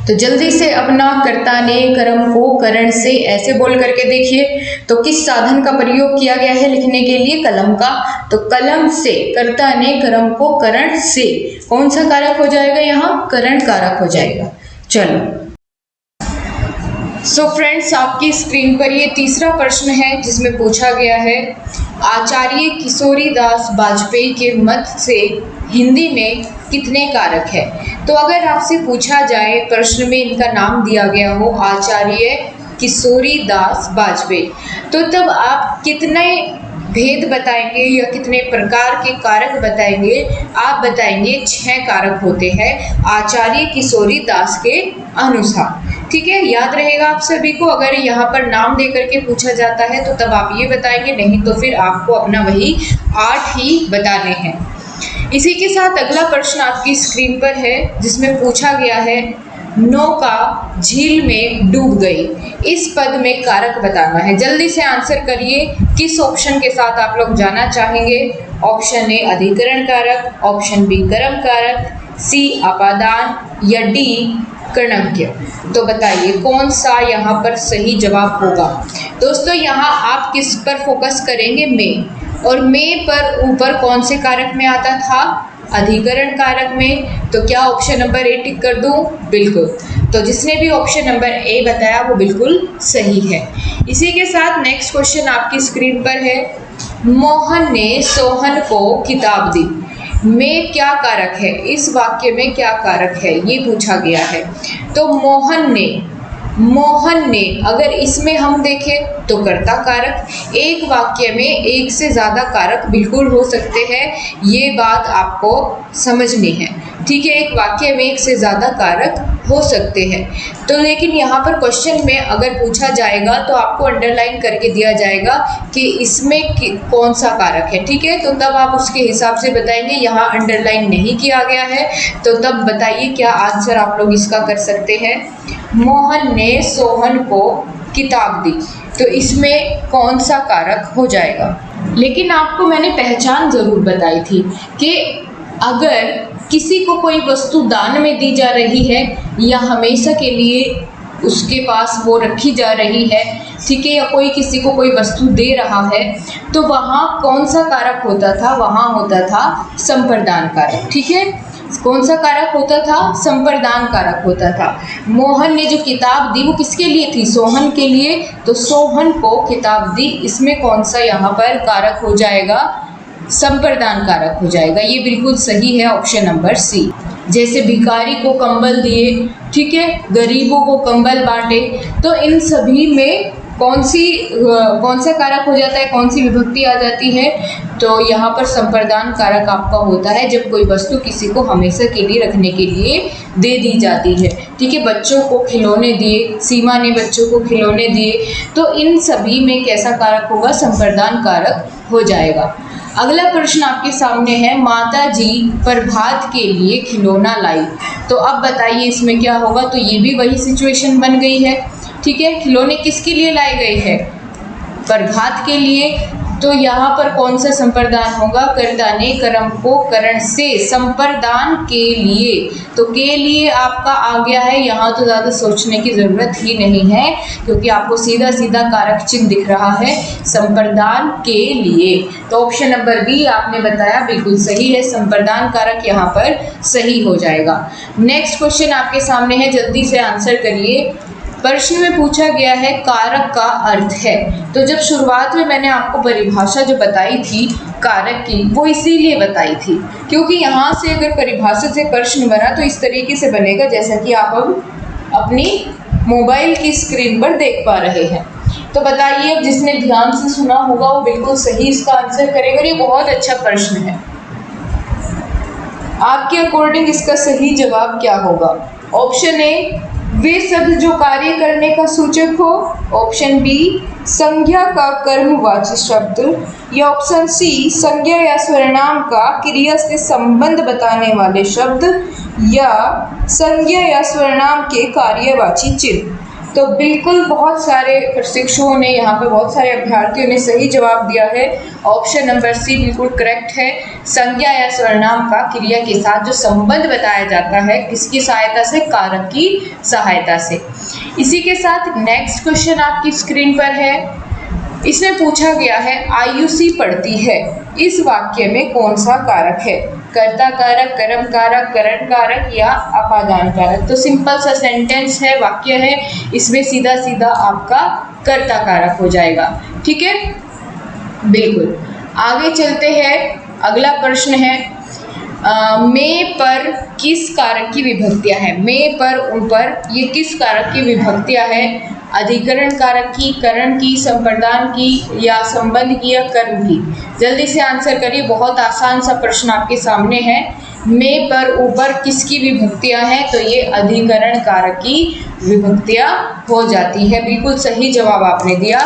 तो जल्दी से अपना कर्ता ने कर्म को करण से ऐसे बोल करके देखिए। तो किस साधन का प्रयोग किया गया है लिखने के लिए? कलम का। तो कलम से, कर्ता ने कर्म को करण से, कौन सा कारक हो जाएगा यहाँ? करण कारक हो जाएगा। चलो सो फ्रेंड्स, आपकी स्क्रीन पर ये तीसरा प्रश्न है जिसमें पूछा गया है, आचार्य किशोरीदास वाजपेयी के मत से हिंदी में कितने कारक है। तो अगर आपसे पूछा जाए, प्रश्न में इनका नाम दिया गया हो आचार्य किशोरीदास वाजपेयी, तो तब आप कितने भेद बताएंगे या कितने प्रकार के कारक बताएंगे? आप बताएंगे 6 कारक होते हैं आचार्य किशोरीदास के अनुसार। ठीक है, याद रहेगा आप सभी को। अगर यहाँ पर नाम देकर के पूछा जाता है तो तब आप ये बताएंगे, नहीं तो फिर आपको अपना वही 8 ही बताने हैं। इसी के साथ अगला प्रश्न आपकी स्क्रीन पर है जिसमें पूछा गया है, नौका झील में डूब गई, इस पद में कारक बताना है। जल्दी से आंसर करिए, किस ऑप्शन के साथ आप लोग जाना चाहेंगे? ऑप्शन ए अधिकरण कारक, ऑप्शन बी कर्म कारक, सी अपादान या डी कर्णज्ञ। तो बताइए कौन सा यहाँ पर सही जवाब होगा। दोस्तों यहाँ आप किस पर फोकस करेंगे? में, और में पर ऊपर कौन से कारक में आता था? अधिकरण कारक में, तो क्या ऑप्शन नंबर ए टिक कर दूं? बिल्कुल। तो जिसने भी ऑप्शन नंबर ए बताया वो बिल्कुल सही है। इसी के साथ नेक्स्ट क्वेश्चन आपकी स्क्रीन पर है, मोहन ने सोहन को किताब दी में क्या कारक है? इस वाक्य में क्या कारक है ये पूछा गया है। तो मोहन ने अगर इसमें हम देखें तो कर्ता कारक, एक वाक्य में एक से ज़्यादा कारक बिल्कुल हो सकते हैं, ये बात आपको समझनी है। ठीक है, एक वाक्य में एक से ज़्यादा कारक हो सकते हैं। तो लेकिन यहाँ पर क्वेश्चन में अगर पूछा जाएगा तो आपको अंडरलाइन करके दिया जाएगा कि इसमें कौन सा कारक है। ठीक है, तो तब आप उसके हिसाब से बताएंगे। यहाँ अंडरलाइन नहीं किया गया है तो तब बताइए क्या आंसर आप लोग इसका कर सकते हैं। मोहन ने सोहन को किताब दी, तो इसमें कौन सा कारक हो जाएगा? लेकिन आपको मैंने पहचान ज़रूर बताई थी कि अगर किसी को कोई वस्तु दान में दी जा रही है या हमेशा के लिए उसके पास वो रखी जा रही है, ठीक है, या कोई किसी को कोई वस्तु दे रहा है, तो वहाँ कौन सा कारक होता था? वहाँ होता था संप्रदान कारक। ठीक है, कौन सा कारक होता था? संप्रदान कारक होता था। मोहन ने जो किताब दी वो किसके लिए थी? सोहन के लिए, तो सोहन को किताब दी, इसमें कौन सा यहाँ पर कारक हो जाएगा? संप्रदान कारक हो जाएगा। ये बिल्कुल सही है, ऑप्शन नंबर सी। जैसे भिखारी को कंबल दिए, ठीक है, गरीबों को कंबल बांटे, तो इन सभी में कौन सा कारक हो जाता है? कौन सी विभक्ति आ जाती है? तो यहाँ पर संप्रदान कारक आपका होता है जब कोई वस्तु किसी को हमेशा के लिए रखने के लिए दे दी जाती है। ठीक है, बच्चों को खिलौने दिए, सीमा ने बच्चों को खिलौने दिए, तो इन सभी में कैसा कारक होगा? संप्रदान कारक हो जाएगा। अगला प्रश्न आपके सामने है, माता जी प्रभात के लिए खिलौना लाई, तो अब बताइए इसमें क्या होगा? तो ये भी वही सिचुएशन बन गई है। ठीक है, खिलौने किसके लिए लाए गए हैं? प्रभात के लिए, तो यहाँ पर कौन सा संप्रदान होगा? कर्ता ने कर्म को करण से संप्रदान के लिए, तो के लिए आपका आ गया है। यहाँ तो ज़्यादा सोचने की ज़रूरत ही नहीं है क्योंकि आपको सीधा सीधा कारक चिन्ह दिख रहा है, संप्रदान के लिए। तो ऑप्शन नंबर बी आपने बताया बिल्कुल सही है, संप्रदान कारक यहाँ पर सही हो जाएगा। नेक्स्ट क्वेश्चन आपके सामने है, जल्दी से आंसर करिए। प्रश्न में पूछा गया है कारक का अर्थ है, तो जब शुरुआत में मैंने आपको परिभाषा जो बताई थी कारक की, वो इसीलिए बताई थी क्योंकि यहाँ से अगर परिभाषा से प्रश्न बना तो इस तरीके से बनेगा जैसा कि आप अब अपनी मोबाइल की स्क्रीन पर देख पा रहे हैं। तो बताइए, अब जिसने ध्यान से सुना होगा वो बिल्कुल सही इसका आंसर करेगा। ये बहुत अच्छा प्रश्न है। आपके अकॉर्डिंग इसका सही जवाब क्या होगा? ऑप्शन ए, वे शब्द जो कार्य करने का सूचक हो, ऑप्शन बी, संज्ञा का कर्मवाची शब्द, या ऑप्शन सी, संज्ञा या सर्वनाम का क्रिया से संबंध बताने वाले शब्द, या संज्ञा या सर्वनाम के कार्यवाची चिन्ह। तो बिल्कुल बहुत सारे प्रशिक्षुओं ने, यहाँ पर बहुत सारे अभ्यर्थियों ने सही जवाब दिया है। ऑप्शन नंबर सी बिल्कुल करेक्ट है। संज्ञा या सर्वनाम का क्रिया के साथ जो संबंध बताया जाता है, किसकी सहायता से? कारक की सहायता से। इसी के साथ नेक्स्ट क्वेश्चन आपकी स्क्रीन पर है। इसमें पूछा गया है, आयुषी पढ़ती है, इस वाक्य में कौन सा कारक है? कर्ता कारक, कर्म कारक, करण कारक, या अपादान कारक? तो सिंपल सा सेंटेंस है, वाक्य है, इसमें सीधा सीधा आपका कर्ता कारक हो जाएगा। ठीक है, बिल्कुल। आगे चलते हैं, अगला प्रश्न है, में पर किस कारक की विभक्तियां हैं? में पर, उन पर, ये किस कारक की विभक्तियां हैं? अधिकरण कारक की, करण की, संप्रदान की, या संबंध की, या कर्म की? जल्दी से आंसर करिए, बहुत आसान सा प्रश्न आपके सामने है। में पर, ऊपर किसकी विभक्तियां हैं? तो ये अधिकरण कारक की विभक्तियां हो जाती है। बिल्कुल सही जवाब आपने दिया।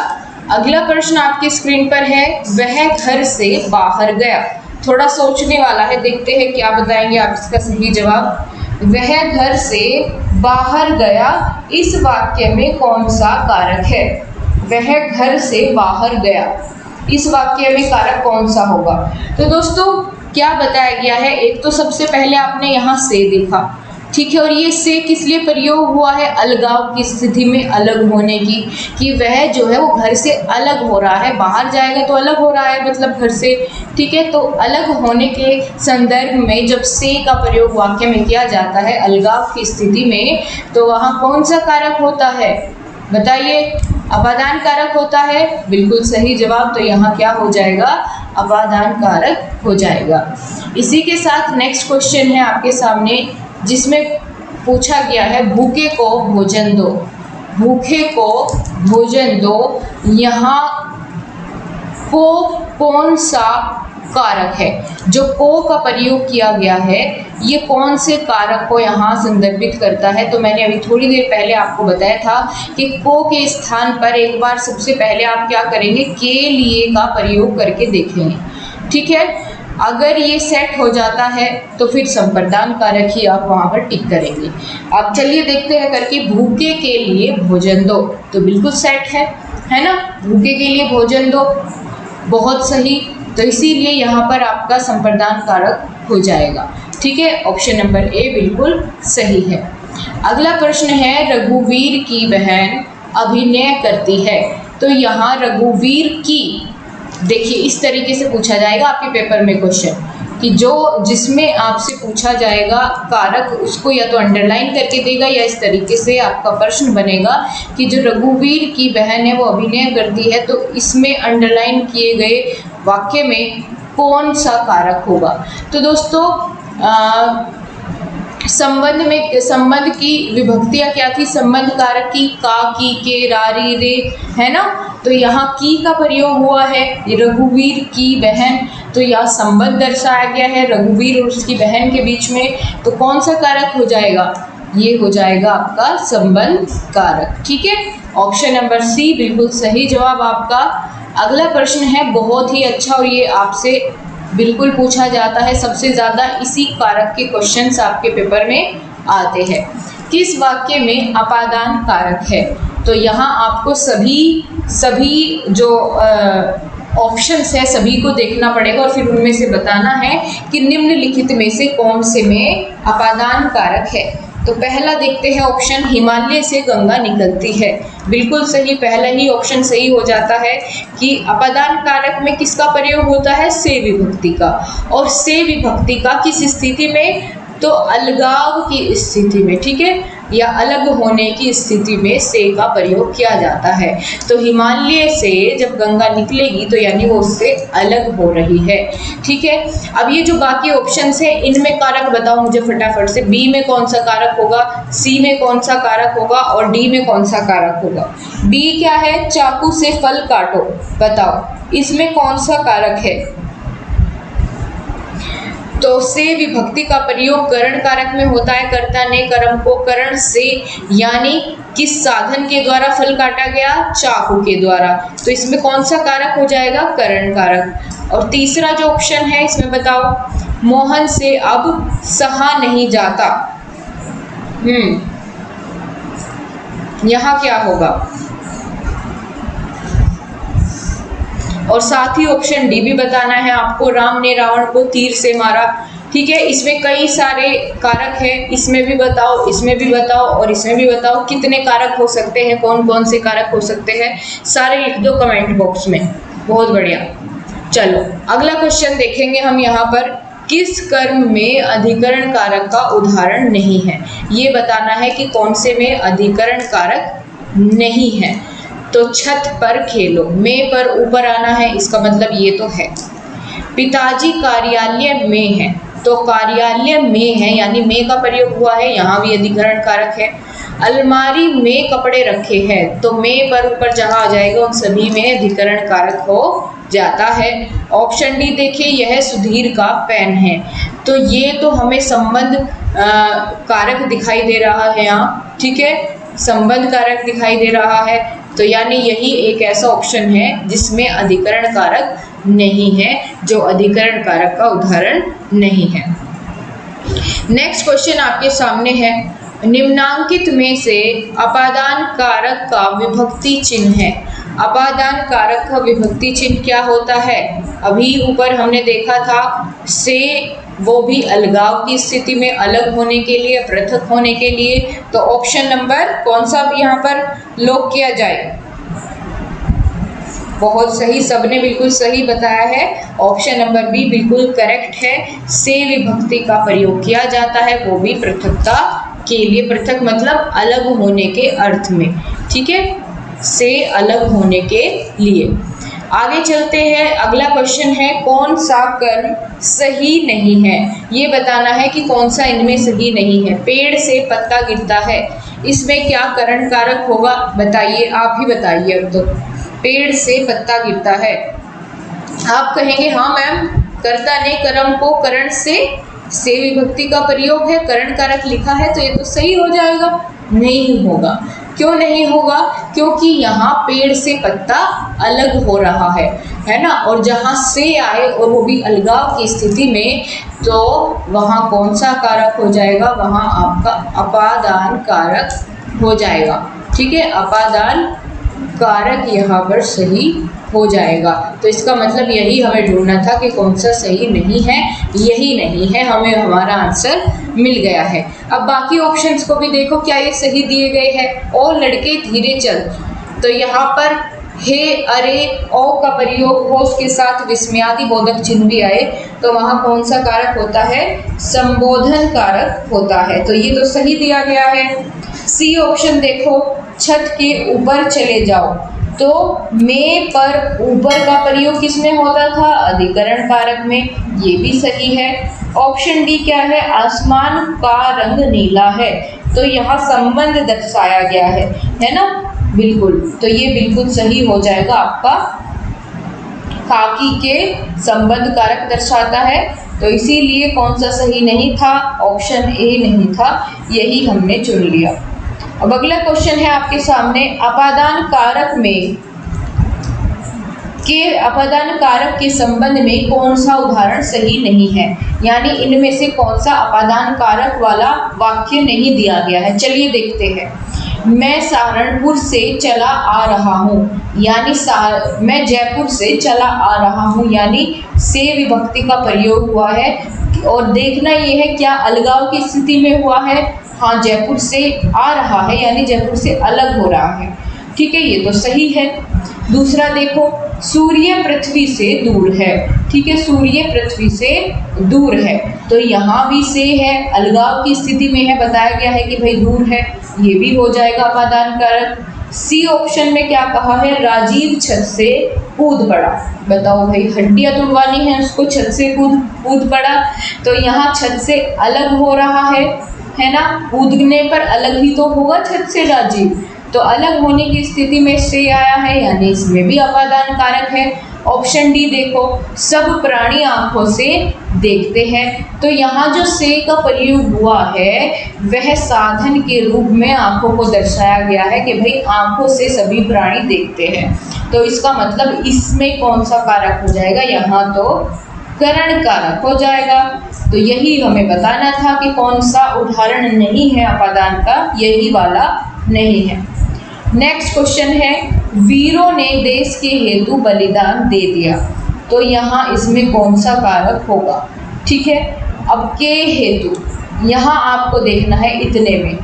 अगला प्रश्न आपकी स्क्रीन पर है, वह घर से बाहर गया। थोड़ा सोचने वाला है, देखते हैं क्या बताएंगे आप इसका सही जवाब। वह घर से बाहर गया, इस वाक्य में कौन सा कारक है? वह घर से बाहर गया, इस वाक्य में कारक कौन सा होगा? तो दोस्तों क्या बताया गया है, एक तो सबसे पहले आपने यहाँ से देखा, ठीक है। और ये से किस लिए प्रयोग हुआ है? अलगाव की स्थिति में अलग होने की, कि वह जो है वो घर से अलग हो रहा है, बाहर जाएगा तो अलग हो रहा है मतलब घर से, ठीक है। तो अलग होने के संदर्भ में जब से का प्रयोग वाक्य में किया जाता है अलगाव की स्थिति में, तो वहाँ कौन सा कारक होता है बताइए? अपादान कारक होता है। बिल्कुल सही जवाब। तो यहाँ क्या हो जाएगा? अपादान कारक हो जाएगा। इसी के साथ नेक्स्ट क्वेश्चन है आपके सामने, जिसमें पूछा गया है भूखे को भोजन दो। भूखे को भोजन दो, यहाँ को कौन सा कारक है? जो को का प्रयोग किया गया है ये कौन से कारक को यहाँ संदर्भित करता है? तो मैंने अभी थोड़ी देर पहले आपको बताया था कि को के स्थान पर एक बार सबसे पहले आप क्या करेंगे? के लिए का प्रयोग करके देखेंगे, ठीक है। अगर ये सेट हो जाता है तो फिर संप्रदान कारक ही आप वहाँ पर टिक करेंगे। अब चलिए देखते हैं करके, भूखे के लिए भोजन दो, तो बिल्कुल सेट है ना? भूखे के लिए भोजन दो, बहुत सही। तो इसीलिए यहाँ पर आपका संप्रदान कारक हो जाएगा, ठीक है। ऑप्शन नंबर ए बिल्कुल सही है। अगला प्रश्न है, रघुवीर की बहन अभिनय करती है। तो यहाँ रघुवीर की, देखिए इस तरीके से पूछा जाएगा आपके पेपर में क्वेश्चन, कि जो जिसमें आपसे पूछा जाएगा कारक, उसको या तो अंडरलाइन करके देगा या इस तरीके से आपका प्रश्न बनेगा कि जो रघुवीर की बहन है वो अभिनय करती है, तो इसमें अंडरलाइन किए गए वाक्य में कौन सा कारक होगा? तो दोस्तों संबंध की विभक्तियां क्या थी? संबंध कारक की का, की, के, रा, री, रे, है ना? तो यहाँ की का प्रयोग हुआ है, रघुवीर की बहन, तो यहाँ संबंध दर्शाया गया है रघुवीर और उसकी बहन के बीच में। तो कौन सा कारक हो जाएगा? ये हो जाएगा आपका संबंध कारक, ठीक है। ऑप्शन नंबर सी बिल्कुल सही जवाब आपका। अगला प्रश्न है बहुत ही अच्छा, और ये आपसे बिल्कुल पूछा जाता है, सबसे ज़्यादा इसी कारक के क्वेश्चंस आपके पेपर में आते हैं। किस वाक्य में अपादान कारक है? तो यहाँ आपको सभी जो ऑप्शंस है सभी को देखना पड़ेगा और फिर उनमें से बताना है कि निम्नलिखित में से कौन से में अपादान कारक है। तो पहला देखते हैं ऑप्शन, हिमालय से गंगा निकलती है। बिल्कुल सही, पहला ही ऑप्शन सही हो जाता है कि अपादान कारक में किसका प्रयोग होता है? से विभक्ति का। और से विभक्ति का किस स्थिति में? तो अलगाव की स्थिति में, ठीक है, या अलग होने की स्थिति में से का प्रयोग किया जाता है। तो हिमालय से जब गंगा निकलेगी तो यानी वो उससे अलग हो रही है, ठीक है। अब ये जो बाकी ऑप्शंस है इनमें कारक बताओ मुझे फटाफट से। बी में कौन सा कारक होगा, सी में कौन सा कारक होगा और डी में कौन सा कारक होगा? बी क्या है? चाकू से फल काटो, बताओ इसमें कौन सा कारक है? तो से विभक्ति का प्रयोग करण कारक में होता है। कर्ता ने कर्म को करण से, यानी किस साधन के द्वारा फल काटा गया? चाकू के द्वारा। तो इसमें कौन सा कारक हो जाएगा? करण कारक। और तीसरा जो ऑप्शन है इसमें बताओ, मोहन से अब सहा नहीं जाता। यहाँ क्या होगा? और साथ ही ऑप्शन डी भी बताना है आपको, राम ने रावण को तीर से मारा, ठीक है। इसमें कई सारे कारक हैं, इसमें भी बताओ, इसमें भी बताओ और इसमें भी बताओ कितने कारक हो सकते हैं, कौन कौन से कारक हो सकते हैं, सारे लिख दो कमेंट बॉक्स में। बहुत बढ़िया। चलो अगला क्वेश्चन देखेंगे हम यहाँ पर, किस कर्म में अधिकरण कारक का उदाहरण नहीं है? ये बताना है कि कौन से में अधिकरण कारक नहीं है। तो छत पर खेलो, में पर ऊपर आना है, इसका मतलब ये तो है। पिताजी कार्यालय में है, तो कार्यालय में है यानी में का प्रयोग हुआ है, यहाँ भी अधिकरण कारक है। अलमारी में कपड़े रखे हैं, तो में पर ऊपर जहाँ आ जाएगा उन सभी में अधिकरण कारक हो जाता है। ऑप्शन डी देखिए, यह सुधीर का पेन है, तो ये तो हमें संबंध कारक दिखाई दे रहा है यहाँ, ठीक है, संबंध कारक दिखाई दे रहा है। तो यानी यही एक ऐसा ऑप्शन है जिसमें अधिकरण कारक नहीं है, जो अधिकरण कारक का उदाहरण नहीं है। नेक्स्ट क्वेश्चन आपके सामने है, निम्नांकित में से अपादान कारक का विभक्ति चिन्ह है। अपादान कारक का विभक्ति चिन्ह क्या होता है? अभी ऊपर हमने देखा था से वो भी अलगाव की स्थिति में, अलग होने के लिए, पृथक होने के लिए। तो ऑप्शन नंबर कौन सा यहाँ पर लॉक किया जाए? बहुत सही, सबने बिल्कुल सही बताया है। ऑप्शन नंबर बी बिल्कुल करेक्ट है। से विभक्ति का प्रयोग किया जाता है, वो भी पृथकता के लिए। पृथक मतलब अलग होने के अर्थ में, ठीक है, से अलग होने के लिए। आगे चलते हैं, अगला क्वेश्चन है कौन सा कर्म सही नहीं है? ये बताना है कि कौन सा इनमें सही नहीं है। पेड़ से पत्ता गिरता है, इसमें क्या करण कारक होगा? बताइए, आप ही बताइए। अब तो पेड़ से पत्ता गिरता है, आप कहेंगे हाँ मैम, कर्ता ने कर्म को करण से विभक्ति का प्रयोग है, करण कारक लिखा है, तो ये तो सही हो जाएगा। नहीं होगा। क्यों नहीं होगा? क्योंकि यहाँ पेड़ से पत्ता अलग हो रहा है ना, और जहाँ से आए और वो भी अलगाव की स्थिति में, तो वहाँ कौन सा कारक हो जाएगा? वहाँ आपका अपादान कारक हो जाएगा, ठीक है, अपादान कारक यहाँ पर सही हो जाएगा। तो इसका मतलब यही हमें ढूंढना था कि कौन सा सही नहीं है। यही नहीं है, हमें हमारा आंसर मिल गया है। अब बाकी ऑप्शंस को भी देखो, क्या ये सही दिए गए हैं? ओ लड़के धीरे चल, तो यहाँ पर हे, अरे, ओ का प्रयोग हो, उसके साथ विस्मयादि बोधक चिन्ह भी आए, तो वहाँ कौन सा कारक होता है? संबोधन कारक होता है। तो ये तो सही दिया गया है। सी ऑप्शन देखो, छत के ऊपर चले जाओ, तो में पर ऊपर का प्रयोग किसमें होता था? अधिकरण कारक में। ये भी सही है। ऑप्शन डी क्या है? आसमान का रंग नीला है, तो यहाँ संबंध दर्शाया गया है ना, बिल्कुल। तो ये बिल्कुल सही हो जाएगा आपका, खाकी के संबंध कारक दर्शाता है। तो इसीलिए कौन सा सही नहीं था? ऑप्शन ए नहीं था, यही हमने चुन लिया। अब अगला क्वेश्चन है आपके सामने, अपादान कारक के संबंध में कौन सा उदाहरण सही नहीं है? यानी इनमें से कौन सा अपादान कारक वाला वाक्य नहीं दिया गया है? चलिए देखते हैं। मैं सहारनपुर से चला आ रहा हूँ, यानी मैं जयपुर से चला आ रहा हूँ, यानी से विभक्ति का प्रयोग हुआ है। और देखना ये है क्या अलगाव की स्थिति में हुआ है? हाँ, जयपुर से आ रहा है, यानी जयपुर से अलग हो रहा है, ठीक है, ये तो सही है। दूसरा देखो, सूर्य पृथ्वी से दूर है, ठीक है, सूर्य पृथ्वी से दूर है, तो यहाँ भी से है, अलगाव की स्थिति में है, बताया गया है कि भाई दूर है, ये भी हो जाएगा अपादान कारक। सी ऑप्शन में क्या कहा है? राजीव छत से कूद पड़ा। बताओ भाई, हड्डियाँ तुड़वानी है उसको, छत से कूद पड़ा, तो यहाँ छत से अलग हो रहा है ना, कूदने पर अलग ही तो होगा छत से राजीव, तो अलग होने की स्थिति में से आया है, यानी इसमें भी अपादान कारक है। ऑप्शन डी देखो, सब प्राणी आंखों से देखते हैं, तो यहाँ जो से का प्रयोग हुआ है वह साधन के रूप में आंखों को दर्शाया गया है कि भाई आंखों से सभी प्राणी देखते हैं, तो इसका मतलब इसमें कौन सा कारक हो जाएगा? यहाँ तो करण कारक हो जाएगा। तो यही हमें बताना था कि कौन सा उदाहरण नहीं है अपादान का, यही वाला नहीं है। नेक्स्ट क्वेश्चन है, वीरों ने देश के हेतु बलिदान दे दिया, तो यहाँ इसमें कौन सा कारक होगा? ठीक है, अब के हेतु, यहाँ आपको देखना है इतने में,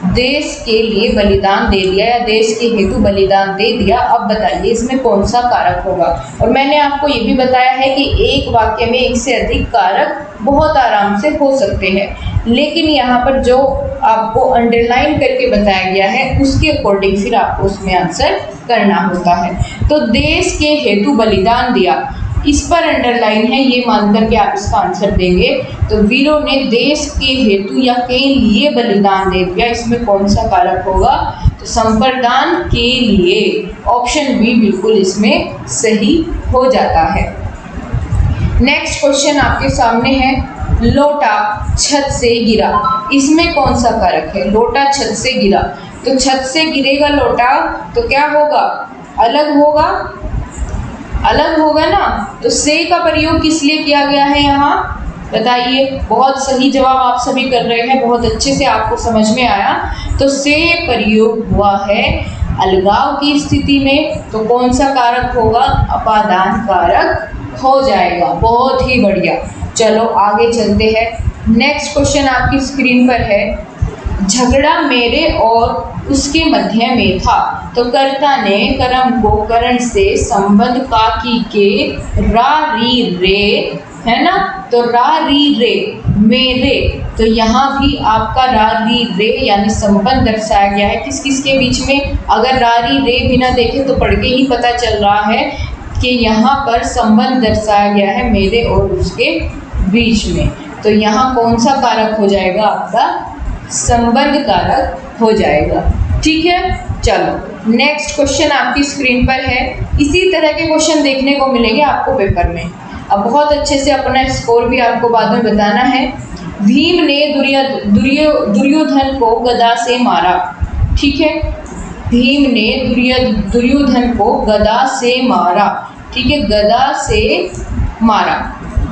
देश के लिए बलिदान दे दिया या देश के हेतु बलिदान दे दिया। अब बताइए इसमें कौन सा कारक होगा? और मैंने आपको ये भी बताया है कि एक वाक्य में एक से अधिक कारक बहुत आराम से हो सकते हैं, लेकिन यहाँ पर जो आपको अंडरलाइन करके बताया गया है उसके अकॉर्डिंग फिर आपको उसमें आंसर करना होता है। तो देश के हेतु बलिदान दिया, इस पर अंडरलाइन है, ये मान करके आप इसका आंसर देंगे। तो वीरों ने देश के हेतु या के लिए बलिदान दे दिया, इसमें कौन सा कारक होगा? तो संप्रदान के लिए, ऑप्शन बी बिल्कुल इसमें सही हो जाता है। नेक्स्ट क्वेश्चन आपके सामने है, लोटा छत से गिरा, इसमें कौन सा कारक है? लोटा छत से गिरा, तो छत से गिरेगा लोटा तो क्या होगा? अलग होगा, अलग होगा ना, तो से का प्रयोग किस लिए किया गया है यहाँ? बताइए। बहुत सही जवाब आप सभी कर रहे हैं, बहुत अच्छे से आपको समझ में आया। तो से प्रयोग हुआ है अलगाव की स्थिति में, तो कौन सा कारक होगा? अपादान कारक हो जाएगा। बहुत ही बढ़िया, चलो आगे चलते हैं। नेक्स्ट क्वेश्चन आपकी स्क्रीन पर है, झगड़ा मेरे और उसके मध्य में था, तो कर्ता ने कर्म को करण से संबंध का की के रा री रे, है ना, तो रा री रे मेरे, तो यहाँ भी आपका रा री रे यानी संबंध दर्शाया गया है किस किस के बीच में। अगर रा री रे बिना देखे तो पढ़ के ही पता चल रहा है कि यहाँ पर संबंध दर्शाया गया है मेरे और उसके बीच में, तो यहाँ कौन सा कारक हो जाएगा, आपका संबंध कारक हो जाएगा। ठीक है, चलो नेक्स्ट क्वेश्चन आपकी स्क्रीन पर है। इसी तरह के क्वेश्चन देखने को मिलेंगे आपको पेपर में। अब बहुत अच्छे से अपना स्कोर भी आपको बाद में बताना है। भीम ने दुर्योधन को गदा से मारा। ठीक है, भीम ने दुर्योधन को गदा से मारा। ठीक है, गदा से मारा,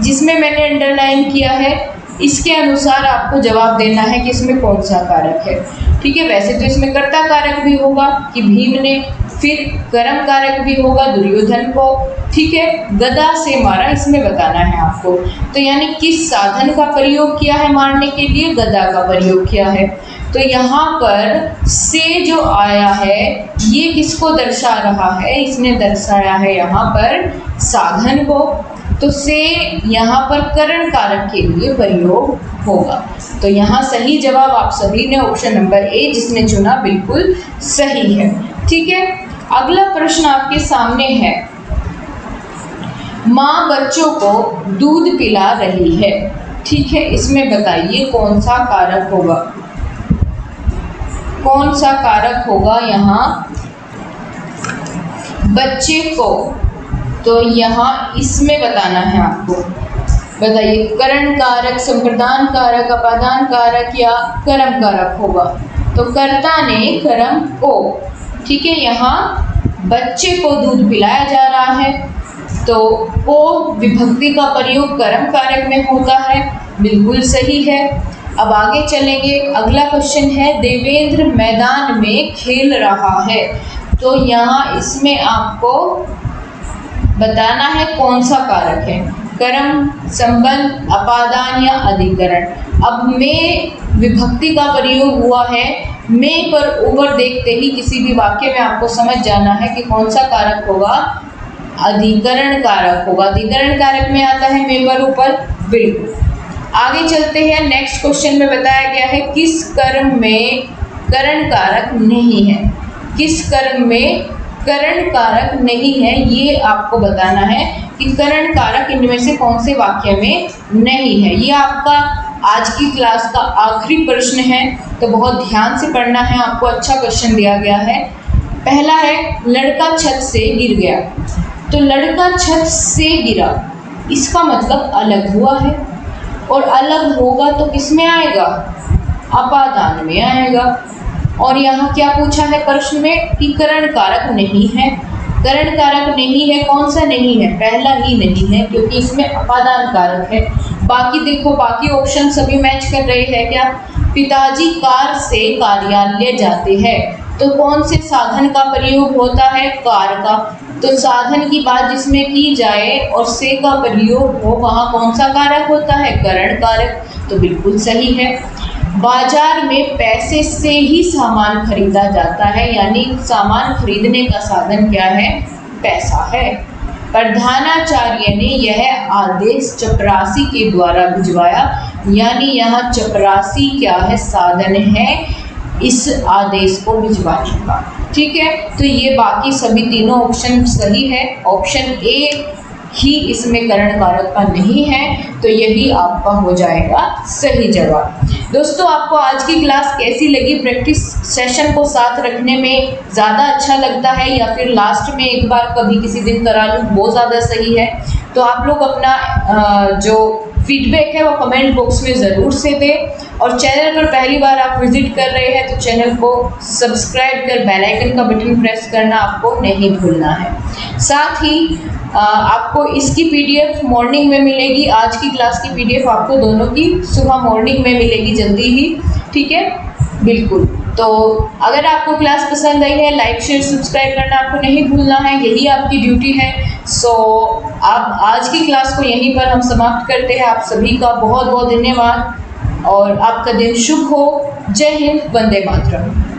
जिसमें मैंने अंडरलाइन किया है इसके अनुसार आपको जवाब देना है कि इसमें कौन सा कारक है। ठीक है, वैसे तो इसमें कर्ता कारक भी होगा कि भीम ने, फिर कर्म कारक भी होगा दुर्योधन को। ठीक है, गदा से मारा इसमें बताना है आपको, तो यानी किस साधन का प्रयोग किया है मारने के लिए, गदा का प्रयोग किया है। तो यहाँ पर से जो आया है ये किसको दर्शा रहा है, इसने दर्शाया है यहाँ पर साधन को, तो से यहाँ पर करण कारक के लिए प्रयोग होगा। तो यहाँ सही जवाब आप सभी ने ऑप्शन नंबर ए जिसने चुना बिल्कुल सही है। ठीक है, अगला प्रश्न आपके सामने है, माँ बच्चों को दूध पिला रही है। ठीक है, इसमें बताइए कौन सा कारक होगा, कौन सा कारक होगा यहाँ बच्चे को, तो यहाँ इसमें बताना है आपको। बताइए करण कारक, संप्रदान कारक, अपादान कारक या कर्म कारक होगा। तो कर्ता ने कर्म को, ठीक है, यहाँ बच्चे को दूध पिलाया जा रहा है, तो को विभक्ति का प्रयोग कर्म कारक में होता है, बिल्कुल सही है। अब आगे चलेंगे, अगला क्वेश्चन है, देवेंद्र मैदान में खेल रहा है। तो यहाँ इसमें आपको बताना है कौन सा कारक है, कर्म, संबंध, अपादान या अधिकरण। अब में विभक्ति का प्रयोग हुआ है, में पर ऊपर देखते ही किसी भी वाक्य में आपको समझ जाना है कि कौन सा कारक होगा, अधिकरण कारक होगा। अधिकरण कारक में आता है में पर ऊपर, बिल्कुल। आगे चलते हैं, नेक्स्ट क्वेश्चन में बताया गया है किस कर्म में करण कारक नहीं है, किस कर्म में करण कारक नहीं है, ये आपको बताना है कि करण कारक इनमें से कौन से वाक्य में नहीं है। ये आपका आज की क्लास का आखिरी प्रश्न है, तो बहुत ध्यान से पढ़ना है आपको। अच्छा क्वेश्चन दिया गया है। पहला है, लड़का छत से गिर गया। तो लड़का छत से गिरा, इसका मतलब अलग हुआ है, और अलग होगा तो किस में आएगा, अपादान में आएगा। और यहाँ क्या पूछा है प्रश्न में कि करण कारक नहीं है। करण कारक नहीं है, कौन सा नहीं है, पहला ही नहीं है, क्योंकि इसमें अपादान कारक है। बाकी देखो, बाकी ऑप्शन सभी मैच कर रहे हैं क्या। पिताजी कार से कार्यालय जाते हैं, तो कौन से साधन का प्रयोग होता है, कार का। तो साधन की बात जिसमें की जाए और से का प्रयोग हो, वहाँ कौन सा कारक होता है, करण कारक, तो बिल्कुल सही है। बाजार में पैसे से ही सामान खरीदा जाता है, यानी सामान खरीदने का साधन क्या है, पैसा है। प्रधानाचार्य ने यह आदेश चपरासी के द्वारा भिजवाया, यानी यहाँ चपरासी क्या है, साधन है इस आदेश को भिजवाने का। ठीक है, तो ये बाकी सभी तीनों ऑप्शन सही है। ऑप्शन ए ही इसमें करण कारक का नहीं है, तो यही आपका हो जाएगा सही जवाब। दोस्तों, आपको आज की क्लास कैसी लगी? प्रैक्टिस सेशन को साथ रखने में ज़्यादा अच्छा लगता है या फिर लास्ट में एक बार कभी किसी दिन करा लूँ, वो ज़्यादा सही है? तो आप लोग अपना जो फीडबैक है वो कमेंट बॉक्स में ज़रूर से दें, और चैनल पर पहली बार आप विजिट कर रहे हैं तो चैनल को सब्सक्राइब कर बेल आइकन का बटन प्रेस करना आपको नहीं भूलना है। साथ ही आपको इसकी पीडीएफ मॉर्निंग में मिलेगी, आज की क्लास की पीडीएफ आपको दोनों की सुबह मॉर्निंग में मिलेगी जल्दी ही। ठीक है, बिल्कुल। तो अगर आपको क्लास पसंद आई है, लाइक शेयर सब्सक्राइब करना आपको नहीं भूलना है, यही आपकी ड्यूटी है। सो आप आज की क्लास को यहीं पर हम समाप्त करते हैं। आप सभी का बहुत बहुत धन्यवाद और आपका दिन शुभ हो। जय हिंद, वंदे मातरम।